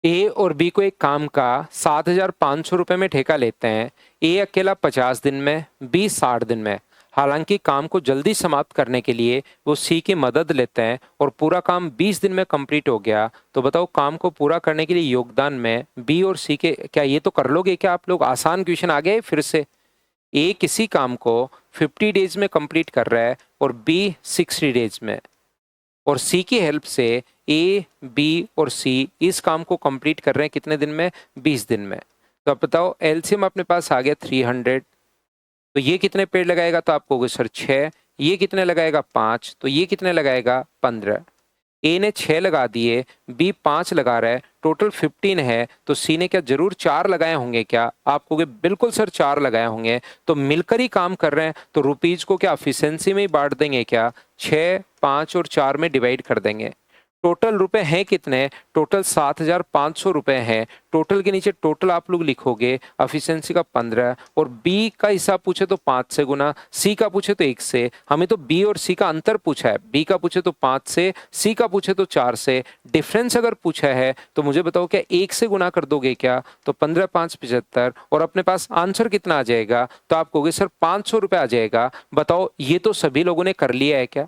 ए और बी को एक काम का 7,500 रुपए में ठेका लेते हैं। ए अकेला 50 दिन में, बी 60 दिन में। हालांकि काम को जल्दी समाप्त करने के लिए वो सी की मदद लेते हैं और पूरा काम 20 दिन में कंप्लीट हो गया। तो बताओ काम को पूरा करने के लिए योगदान में बी और सी के क्या ये तो कर लोगे क्या आप लोग? आसान क्वेश्चन आ गया फिर से। ए किसी काम को 50 डेज में कंप्लीट कर रहा है और बी 60 डेज में, और सी की हेल्प से ए बी और सी इस काम को कंप्लीट कर रहे हैं कितने दिन में? 20 दिन में। तो अब बताओ एलसीएम अपने पास आ गया 300। तो ये कितने पेड़ लगाएगा? तो आप कहोगे सर 6। ये कितने लगाएगा? 5। तो ये कितने लगाएगा? 15। ए ने 6 लगा दिए, बी 5 लगा रहा है, टोटल 15 है, तो सी ने क्या जरूर 4 लगाए होंगे क्या? आप कहोगे बिल्कुल सर 4 लगाए होंगे, तो मिलकर ही काम कर रहे हैं, तो रुपीज को क्या एफिशिएंसी में ही बांट देंगे क्या? 6, 5 और 4 में डिवाइड कर देंगे। टोटल रुपए हैं कितने? टोटल 7,500 रुपए हैं। टोटल के नीचे टोटल आप लोग लिखोगे, एफिशिएंसी का 15, और बी का हिसाब पूछे तो 5 से गुना, सी का पूछे तो 1 से। हमें तो बी और सी का अंतर पूछा है, बी का पूछे तो 5 से, सी का पूछे तो 4 से। डिफरेंस अगर पूछा है तो मुझे बताओ क्या 1 से गुना कर दोगे क्या? तो 15 5 75, और अपने पास आंसर कितना आ जाएगा? तो आप कहोगे सर 500 रुपए आ जाएगा। बताओ ये तो सभी लोगों ने कर लिया है क्या?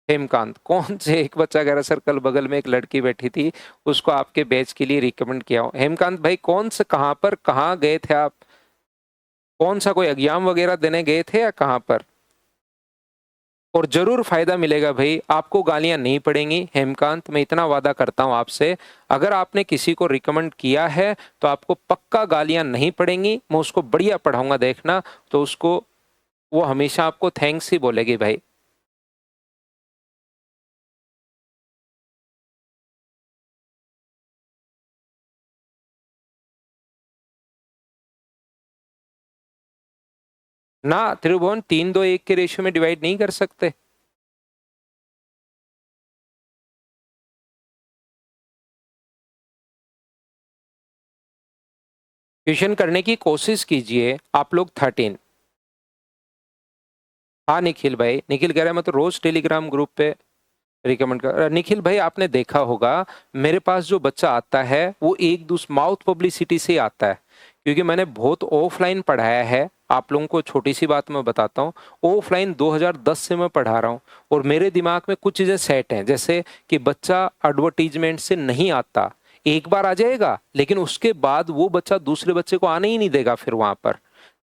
हेमकांत, कौन से एक बच्चा कह रहा सर कल बगल में एक लड़की बैठी थी, उसको आपके बैच के लिए रिकमेंड किया हूं। हेमकांत भाई कौन से, कहां पर, कहां गए थे आप? कौन सा कोई एग्जाम वगैरह देने गए थे या कहां पर? और जरूर फायदा मिलेगा भाई, आपको गालियां नहीं पड़ेंगी। हेमकांत, मैं इतना वादा करता हूं आपसे, अगर आपने किसी को रिकमेंड किया है तो आपको पक्का गालियां नहीं पड़ेंगी। मैं उसको बढ़िया पढ़ाऊंगा, देखना, तो उसको, वो हमेशा आपको थैंक्स ही बोलेगी भाई। ना त्रिभुवन 3-2-1 के रेशियो में डिवाइड नहीं कर सकते। क्वेश्चन करने की कोशिश कीजिए आप लोग। 13। हाँ निखिल भाई, निखिल कह रहा है मैं तो रोज टेलीग्राम ग्रुप पे रिकमेंड कर। निखिल भाई आपने देखा होगा, मेरे पास जो बच्चा आता है वो एक दूसरे माउथ पब्लिसिटी से ही आता है, क्योंकि मैंने बहुत ऑफलाइन पढ़ाया है। आप लोगों को छोटी सी बात मैं बताता हूँ, ऑफलाइन 2010 से मैं पढ़ा रहा हूँ, और मेरे दिमाग में कुछ चीज़ें सेट हैं, जैसे कि बच्चा एडवर्टीजमेंट से नहीं आता, एक बार आ जाएगा लेकिन उसके बाद वो बच्चा दूसरे बच्चे को आने ही नहीं देगा फिर वहां पर,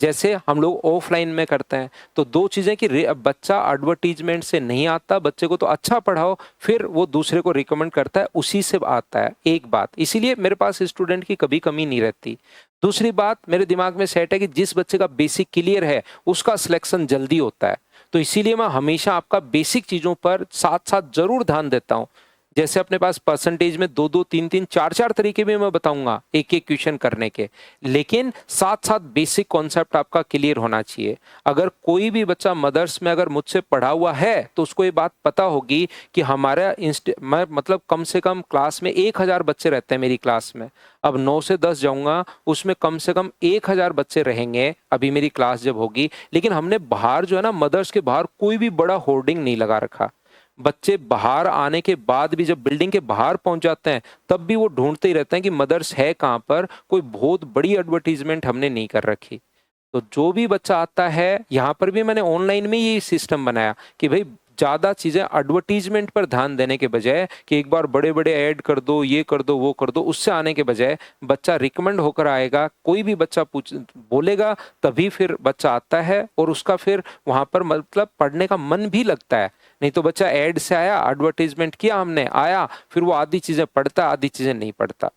जैसे हम लोग ऑफलाइन में करते हैं। तो दो चीजें कि बच्चा एडवर्टीजमेंट से नहीं आता, बच्चे को तो अच्छा पढ़ाओ, फिर वो दूसरे को रिकमेंड करता है, उसी से आता है। एक बात, इसीलिए मेरे पास स्टूडेंट की कभी कमी नहीं रहती। दूसरी बात, मेरे दिमाग में सेट है कि जिस बच्चे का बेसिक क्लियर है उसका सिलेक्शन जल्दी होता है, तो इसीलिए मैं हमेशा आपका बेसिक चीजों पर साथ साथ जरूर ध्यान देता हूँ। जैसे अपने पास परसेंटेज में 2-2, 3-3, 4-4 तरीके भी मैं बताऊंगा एक एक क्वेश्चन करने के, लेकिन साथ साथ बेसिक कॉन्सेप्ट आपका क्लियर होना चाहिए। अगर कोई भी बच्चा मदर्स में अगर मुझसे पढ़ा हुआ है तो उसको ये बात पता होगी कि हमारा मैं मतलब कम से कम क्लास में 1,000 बच्चे रहते हैं मेरी क्लास में। अब 9 से 10 जाऊंगा, उसमें कम से कम 1,000 बच्चे रहेंगे अभी मेरी क्लास जब होगी। लेकिन हमने बाहर जो है ना, मदर्स के बाहर कोई भी बड़ा होर्डिंग नहीं लगा रखा। बच्चे बाहर आने के बाद भी जब बिल्डिंग के बाहर पहुंच जाते हैं तब भी वो ढूंढते ही रहते हैं कि मदर्स है कहाँ पर, कोई बहुत बड़ी एडवर्टीजमेंट हमने नहीं कर रखी। तो जो भी बच्चा आता है, यहाँ पर भी मैंने ऑनलाइन में ये सिस्टम बनाया कि भाई ज्यादा चीजें एडवर्टीजमेंट पर ध्यान देने के बजाय कि एक बार बड़े बड़े ऐड कर दो, ये कर दो, वो कर दो, उससे आने के बजाय बच्चा रिकमेंड होकर आएगा। कोई भी बच्चा पूछ बोलेगा तभी फिर बच्चा आता है, और उसका फिर वहां पर मतलब पढ़ने का मन भी लगता है। नहीं तो बच्चा ऐड से आया, एडवर्टीजमेंट किया हमने, आया, फिर वो आधी चीजें पढ़ता, आधी चीजें नहीं पढ़ता।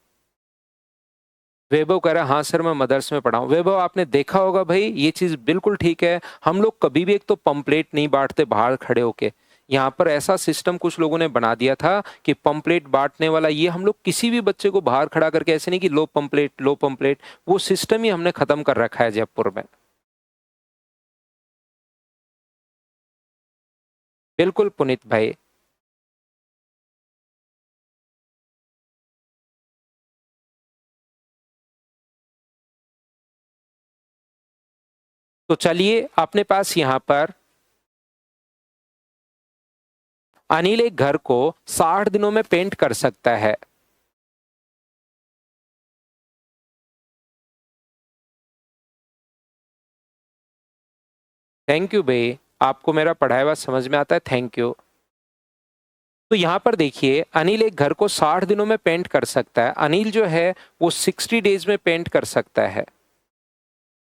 वैभव कह रहा है हाँ सर मैं मदर्स में पढ़ा हूँ। वैभव आपने देखा होगा भाई, ये चीज बिल्कुल ठीक है। हम लोग कभी भी एक तो पंपलेट नहीं बांटते बाहर खड़े होके। यहाँ पर ऐसा सिस्टम कुछ लोगों ने बना दिया था कि पंपलेट बांटने वाला, ये हम लोग किसी भी बच्चे को बाहर खड़ा करके, ऐसे नहीं कि लो पंपलेट लो पंपलेट, वो सिस्टम ही हमने खत्म कर रखा है जयपुर में। बिल्कुल पुनीत भाई। तो चलिए अपने पास यहाँ पर अनिल एक घर को 60 दिनों में पेंट कर सकता है। थैंक यू भाई, आपको मेरा पढ़ाया हुआ समझ में आता है, थैंक यू। तो यहां पर देखिए, अनिल एक घर को 60 दिनों में पेंट कर सकता है। अनिल जो है वो 60 डेज में पेंट कर सकता है,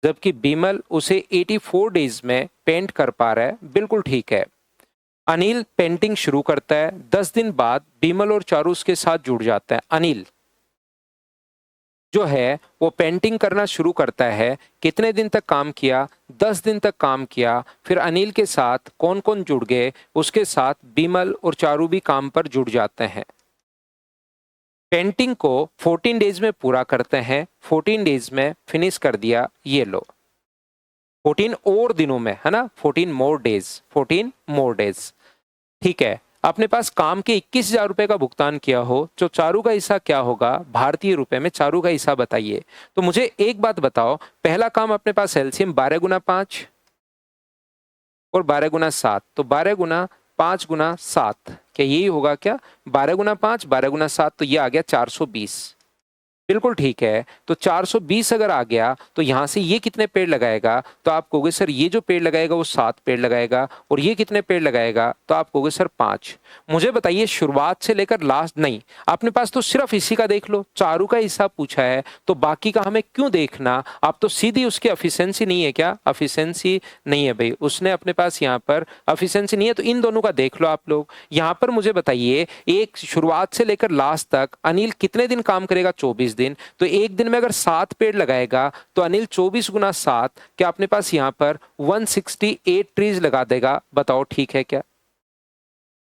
जबकि बिमल उसे 84 डेज में पेंट कर पा रहा है। बिल्कुल ठीक है। अनिल पेंटिंग शुरू करता है, 10 दिन बाद बिमल और चारू उसके साथ जुड़ जाते हैं। अनिल जो है वो पेंटिंग करना शुरू करता है। कितने दिन तक काम किया? 10 दिन तक काम किया। फिर अनिल के साथ कौन कौन जुड़ गए? उसके साथ बिमल और चारू भी काम पर जुड़ जाते हैं। पेंटिंग को 14 डेज में पूरा करते हैं। 14 डेज में फिनिश कर दिया। ये लो 14 और दिनों में, है ना, 14 मोर डेज, 14 मोर डेज। ठीक है, अपने पास काम के 21,000 रुपए का भुगतान किया हो, तो चारू का हिस्सा क्या होगा भारतीय रुपए में? चारू का हिस्सा बताइए। तो मुझे एक बात बताओ, पहला काम अपने पास एलसीएम 12 गुना 5 और 12 गुना 7, तो 12 गुना 5 गुना 7, क्या यही होगा क्या? 12 गुना 5 12 गुना 7, तो ये आ गया 420। बिल्कुल ठीक है। तो 420 अगर आ गया तो यहां से ये कितने पेड़ लगाएगा? तो आप कहोगे सर ये जो पेड़ लगाएगा वो 7 पेड़ लगाएगा, और ये कितने पेड़ लगाएगा? तो आप कहोगे सर 5। मुझे बताइए शुरुआत से लेकर लास्ट, नहीं अपने पास तो सिर्फ इसी का देख लो, चारू का हिस्सा पूछा है, तो बाकी का हमें क्यों देखना? आप तो सीधी उसकी एफिशिएंसी नहीं है क्या? एफिशिएंसी नहीं है भाई, उसने अपने पास यहाँ पर एफिशिएंसी नहीं है, तो इन दोनों का देख लो आप लोग। यहाँ पर मुझे बताइए, एक शुरुआत से लेकर लास्ट तक अनिल कितने दिन काम करेगा? 24 दिन। तो एक दिन में अगर 7 पेड़ लगाएगा तो अनिल 24 गुना 7, क्या अपने पास यहां पर 168 ट्रीज लगा देगा? बताओ ठीक है क्या?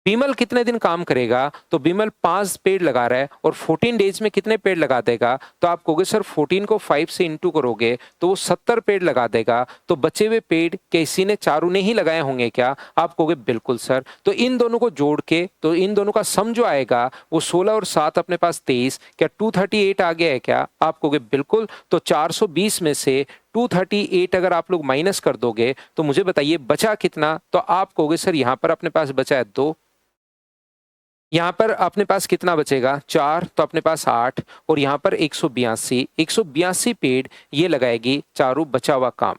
बिमल कितने दिन काम करेगा? तो बिमल 5 पेड़ लगा रहा है, और 14 डेज में कितने पेड़ लगा देगा? तो आप कहोगे सर 14 को 5 से इंटू करोगे तो वो 70 पेड़ लगा देगा। तो बचे हुए पेड़ किसी ने, चारू ने ही लगाए होंगे क्या? आप कहोगे बिल्कुल सर। तो इन दोनों को जोड़ के, तो इन दोनों का सम जो आएगा वो 16 और 7 अपने पास 23, क्या 238 आ गया है क्या? आप कहोगे बिल्कुल। तो 420 में से 238 अगर आप लोग माइनस कर दोगे तो मुझे बताइए बचा कितना? तो आप कहोगे सर यहाँ पर अपने पास बचा है 2, यहाँ पर अपने पास कितना बचेगा? 4, तो अपने पास 8, और यहाँ पर 182 पेड़ ये लगाएगी चारू, बचा हुआ काम।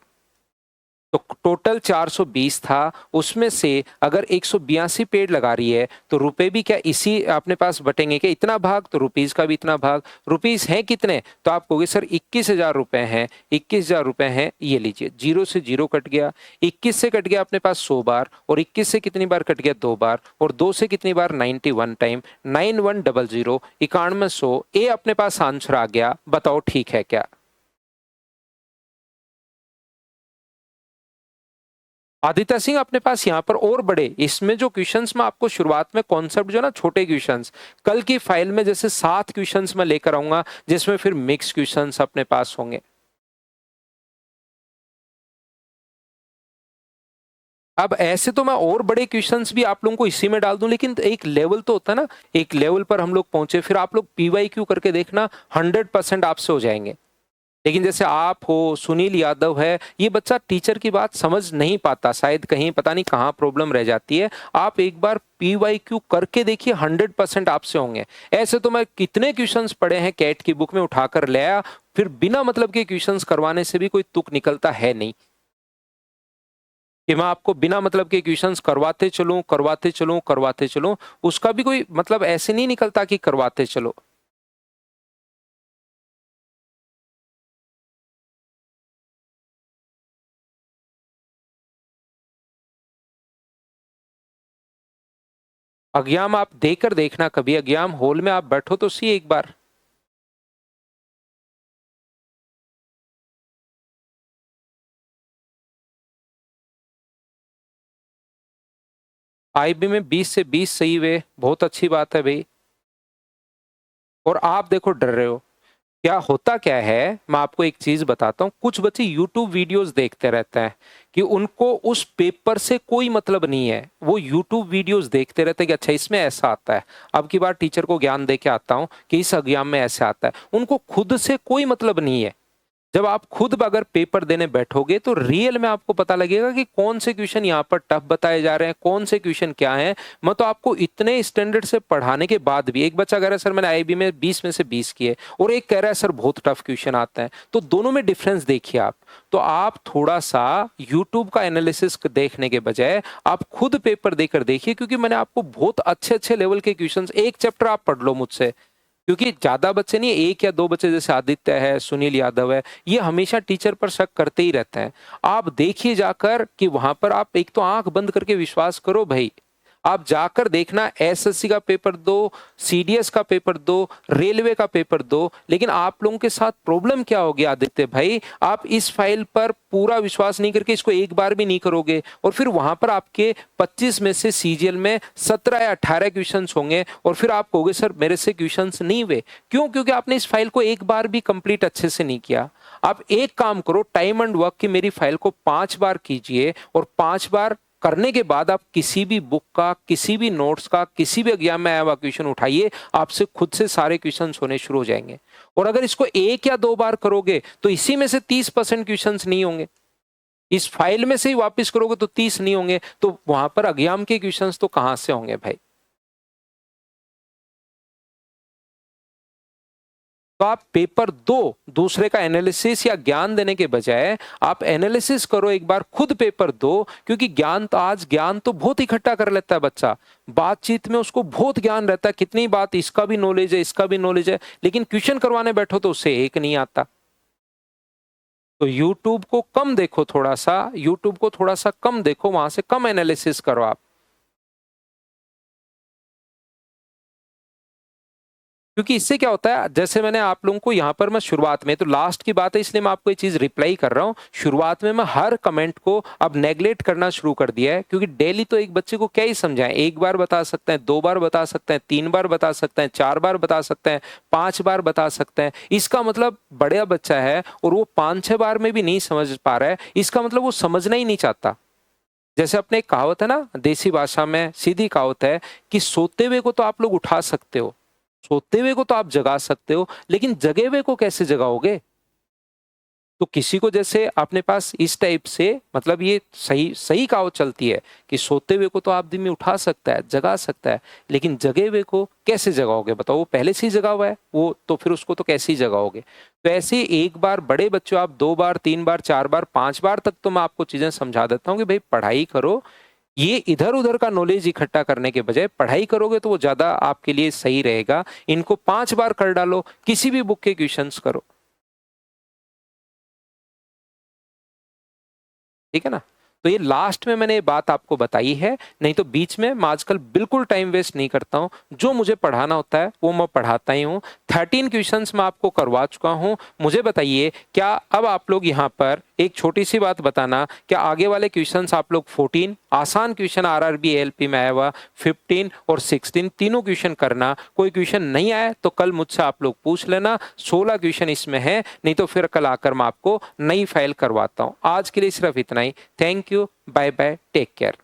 तो टोटल 420 था, उसमें से अगर 182 पेड़ लगा रही है तो रुपए भी क्या इसी अपने पास बटेंगे क्या? इतना भाग, तो रुपीज का भी इतना भाग। रुपीज हैं कितने? तो आप कहोगे सर 21,000 रुपए हैं। 21,000 रुपए हैं, ये लीजिए, 0 से 0 कट गया, 21 से कट गया अपने पास 100 बार, और 21 से कितनी बार कट गया? 2 बार, और 2 से कितनी बार? 91 टाइम। 9100, 9100, ये अपने पास आंसर आ गया। बताओ ठीक है क्या? आदित्य सिंह अपने पास यहाँ पर और बड़े, इसमें जो क्वेश्चंस में आपको शुरुआत में कॉन्सेप्ट जो ना छोटे क्वेश्चंस, कल की फाइल में जैसे 7 क्वेश्चंस मैं लेकर आऊंगा, जिसमें फिर मिक्स क्वेश्चंस अपने पास होंगे। अब ऐसे तो मैं और बड़े क्वेश्चंस भी आप लोगों को इसी में डाल दूं, लेकिन एक लेवल तो होता है ना, एक लेवल पर हम लोग पहुंचे, फिर आप लोग पीवाईक्यू करके देखना, 100% आपसे हो जाएंगे। लेकिन जैसे आप हो, सुनील यादव है, ये बच्चा टीचर की बात समझ नहीं पाता, शायद कहीं पता नहीं कहाँ प्रॉब्लम रह जाती है। आप एक बार पीवाईक्यू करके देखिए, 100% आपसे होंगे। ऐसे तो मैं कितने क्वेश्चंस पढ़े हैं, कैट की बुक में उठाकर ले आया, फिर बिना मतलब के क्वेश्चंस करवाने से भी कोई तुक निकलता है नहीं, कि मैं आपको बिना मतलब के क्वेश्चंस करवाते चलूं, करवाते चलूं, करवाते चलूं, उसका भी कोई मतलब ऐसे नहीं निकलता कि करवाते चलो। एग्जाम आप देकर देखना, कभी एग्जाम हॉल में आप बैठो तो सी एक बार। आईबी में 20 से 20 सही हुए, बहुत अच्छी बात है भाई। और आप देखो डर रहे हो, क्या होता क्या है, मैं आपको एक चीज बताता हूँ। कुछ बच्चे यूट्यूब वीडियोस देखते रहते हैं कि उनको उस पेपर से कोई मतलब नहीं है, वो यूट्यूब वीडियोस देखते रहते हैं कि अच्छा इसमें ऐसा आता है, अब की बार टीचर को ज्ञान दे के आता हूँ कि इस एग्जाम में ऐसे आता है। उनको खुद से कोई मतलब नहीं है। जब आप खुद अगर पेपर देने बैठोगे तो रियल में आपको पता लगेगा कि कौन से क्वेश्चन यहाँ पर टफ बताए जा रहे हैं, कौन से क्वेश्चन क्या हैं। मैं तो आपको इतने स्टैंडर्ड से पढ़ाने के बाद भी, एक बच्चा कह रहा है सर मैंने आईबी में 20 में से 20 किए, और एक कह रहा है सर बहुत टफ क्वेश्चन आता है, तो दोनों में डिफरेंस देखिए आप। तो आप थोड़ा सा यूट्यूब का एनालिसिस देखने के बजाय आप खुद पेपर देकर देखिए, क्योंकि मैंने आपको बहुत अच्छे अच्छे लेवल के क्वेश्चन, एक चैप्टर आप पढ़ लो मुझसे, क्योंकि ज्यादा बच्चे नहीं, 1 या 2 बच्चे जैसे आदित्य है, सुनील यादव है, ये हमेशा टीचर पर शक करते ही रहते हैं। आप देखिए जाकर कि वहां पर आप एक तो आंख बंद करके विश्वास करो भाई, आप जाकर देखना, एसएससी का पेपर दो, सीडीएस का पेपर दो, रेलवे का पेपर दो, लेकिन आप लोगों के साथ प्रॉब्लम क्या होगी आदित्य भाई, आप इस फाइल पर पूरा विश्वास नहीं करके इसको एक बार भी नहीं करोगे और फिर वहां पर आपके 25 में से सीजीएल में 17 या 18 क्वेश्चंस होंगे और फिर आप कहोगे सर मेरे से क्वेश्चंस नहीं हुए। क्यों? क्योंकि आपने इस फाइल को एक बार भी कंप्लीट अच्छे से नहीं किया। आप एक काम करो, टाइम एंड वर्क की मेरी फाइल को 5 बार कीजिए और 5 बार करने के बाद आप किसी भी बुक का, किसी भी नोट्स का, किसी भी एग्जाम में आया हुआ क्वेश्चन उठाइए, आपसे खुद से सारे क्वेश्चंस होने शुरू हो जाएंगे। और अगर इसको 1 या 2 बार करोगे तो इसी में से 30% क्वेश्चंस नहीं होंगे, इस फाइल में से ही वापस करोगे तो 30 नहीं होंगे, तो वहां पर एग्जाम के क्वेश्चंस तो कहां से होंगे भाई। तो आप पेपर दो, दूसरे का एनालिसिस या ज्ञान देने के बजाय आप एनालिसिस करो, एक बार खुद पेपर दो, क्योंकि ज्ञान तो बहुत इकट्ठा कर लेता है बच्चा, बातचीत में उसको बहुत ज्ञान रहता है, कितनी बात, इसका भी नॉलेज है, इसका भी नॉलेज है, लेकिन क्वेश्चन करवाने बैठो तो उससे एक नहीं आता। तो YouTube को कम देखो, थोड़ा सा YouTube को थोड़ा सा कम देखो, वहां से कम एनालिसिस करो आप। क्योंकि इससे क्या होता है, जैसे मैंने आप लोगों को यहाँ पर मैं शुरुआत में, तो लास्ट की बात है इसलिए मैं आपको ये चीज रिप्लाई कर रहा हूँ, शुरुआत में मैं हर कमेंट को अब नेग्लेक्ट करना शुरू कर दिया है, क्योंकि डेली तो एक बच्चे को क्या ही समझाएं, एक बार बता सकते हैं, 2 बार बता सकते हैं, 3 बार बता सकते हैं, 4 बार बता सकते हैं, 5 बार बता सकते हैं। इसका मतलब बड़ा बच्चा है और वो 5-6 बार में भी नहीं समझ पा रहा है, इसका मतलब वो समझना ही नहीं चाहता। जैसे अपने एक कहावत है ना, देसी भाषा में सीधी कहावत है कि सोते हुए को तो आप लोग उठा सकते हो, सोते हुए को तो आप जगा सकते हो, लेकिन जगे हुए को कैसे जगाओगे। तो किसी को जैसे अपने पास इस टाइप से, मतलब ये सही सही कहावत चलती है कि सोते हुए को तो आदमी उठा सकता है, जगा सकता है, लेकिन जगे हुए को कैसे जगाओगे बताओ, वो पहले से ही जगा हुआ है वो, तो फिर उसको तो कैसे ही जगाओगे। तो ऐसे एक बार बड़े बच्चों आप 2 बार 3 बार 4 बार 5 बार तक तो मैं आपको चीजें समझा देता हूँ कि भाई पढ़ाई करो, ये इधर उधर का नॉलेज इकट्ठा करने के बजाय पढ़ाई करोगे तो वो ज्यादा आपके लिए सही रहेगा। इनको 5 बार कर डालो, किसी भी बुक के क्वेश्चंस करो, ठीक है ना। तो ये लास्ट में मैंने ये बात आपको बताई है, नहीं तो बीच में मैं आजकल बिल्कुल टाइम वेस्ट नहीं करता हूं, जो मुझे पढ़ाना होता है वो मैं पढ़ाता ही हूं। 13 क्वेश्चंस मैं आपको करवा चुका हूं। मुझे बताइए क्या अब आप लोग यहाँ पर एक छोटी सी बात बताना, क्या आगे वाले क्वेश्चंस आप लोग 14 आसान क्वेश्चन आरआरबी एएलपी में आया हुआ 15 और 16 तीनों क्वेश्चन करना, कोई क्वेश्चन नहीं आया तो कल मुझसे आप लोग पूछ लेना, 16 क्वेश्चन इसमें है, नहीं तो फिर कल आकर मैं आपको नई फाइल करवाता हूं। आज के लिए सिर्फ इतना ही। Thank you, bye bye, take care.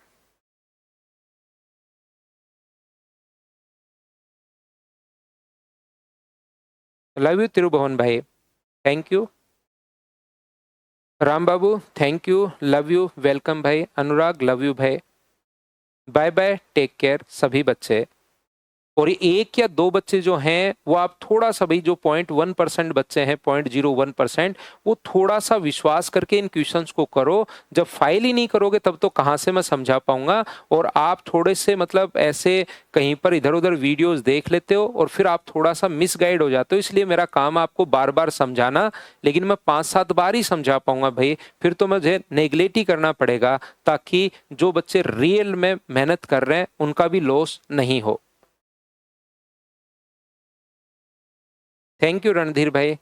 Love you Tirubhuvan भाई, thank you. Ram Babu thank you, love you, welcome भाई। अनुराग लव यू भाई, बाय बाय, टेक केयर सभी बच्चे। और ये 1 या 2 बच्चे जो हैं वो आप थोड़ा सा भाई, जो 0.1% बच्चे हैं, 0.01%, वो थोड़ा सा विश्वास करके इन क्वेश्चंस को करो। जब फाइल ही नहीं करोगे तब तो कहाँ से मैं समझा पाऊंगा। और आप थोड़े से मतलब ऐसे कहीं पर इधर उधर वीडियोस देख लेते हो और फिर आप थोड़ा सा मिसगाइड हो जाते हो, इसलिए मेरा काम आपको बार बार समझाना, लेकिन मैं 5-7 बार ही समझा पाऊंगा भाई, फिर तो मुझे नेगलेक्ट ही करना पड़ेगा, ताकि जो बच्चे रियल में मेहनत कर रहे हैं उनका भी लॉस नहीं हो। थैंक यू रणधीर भाई।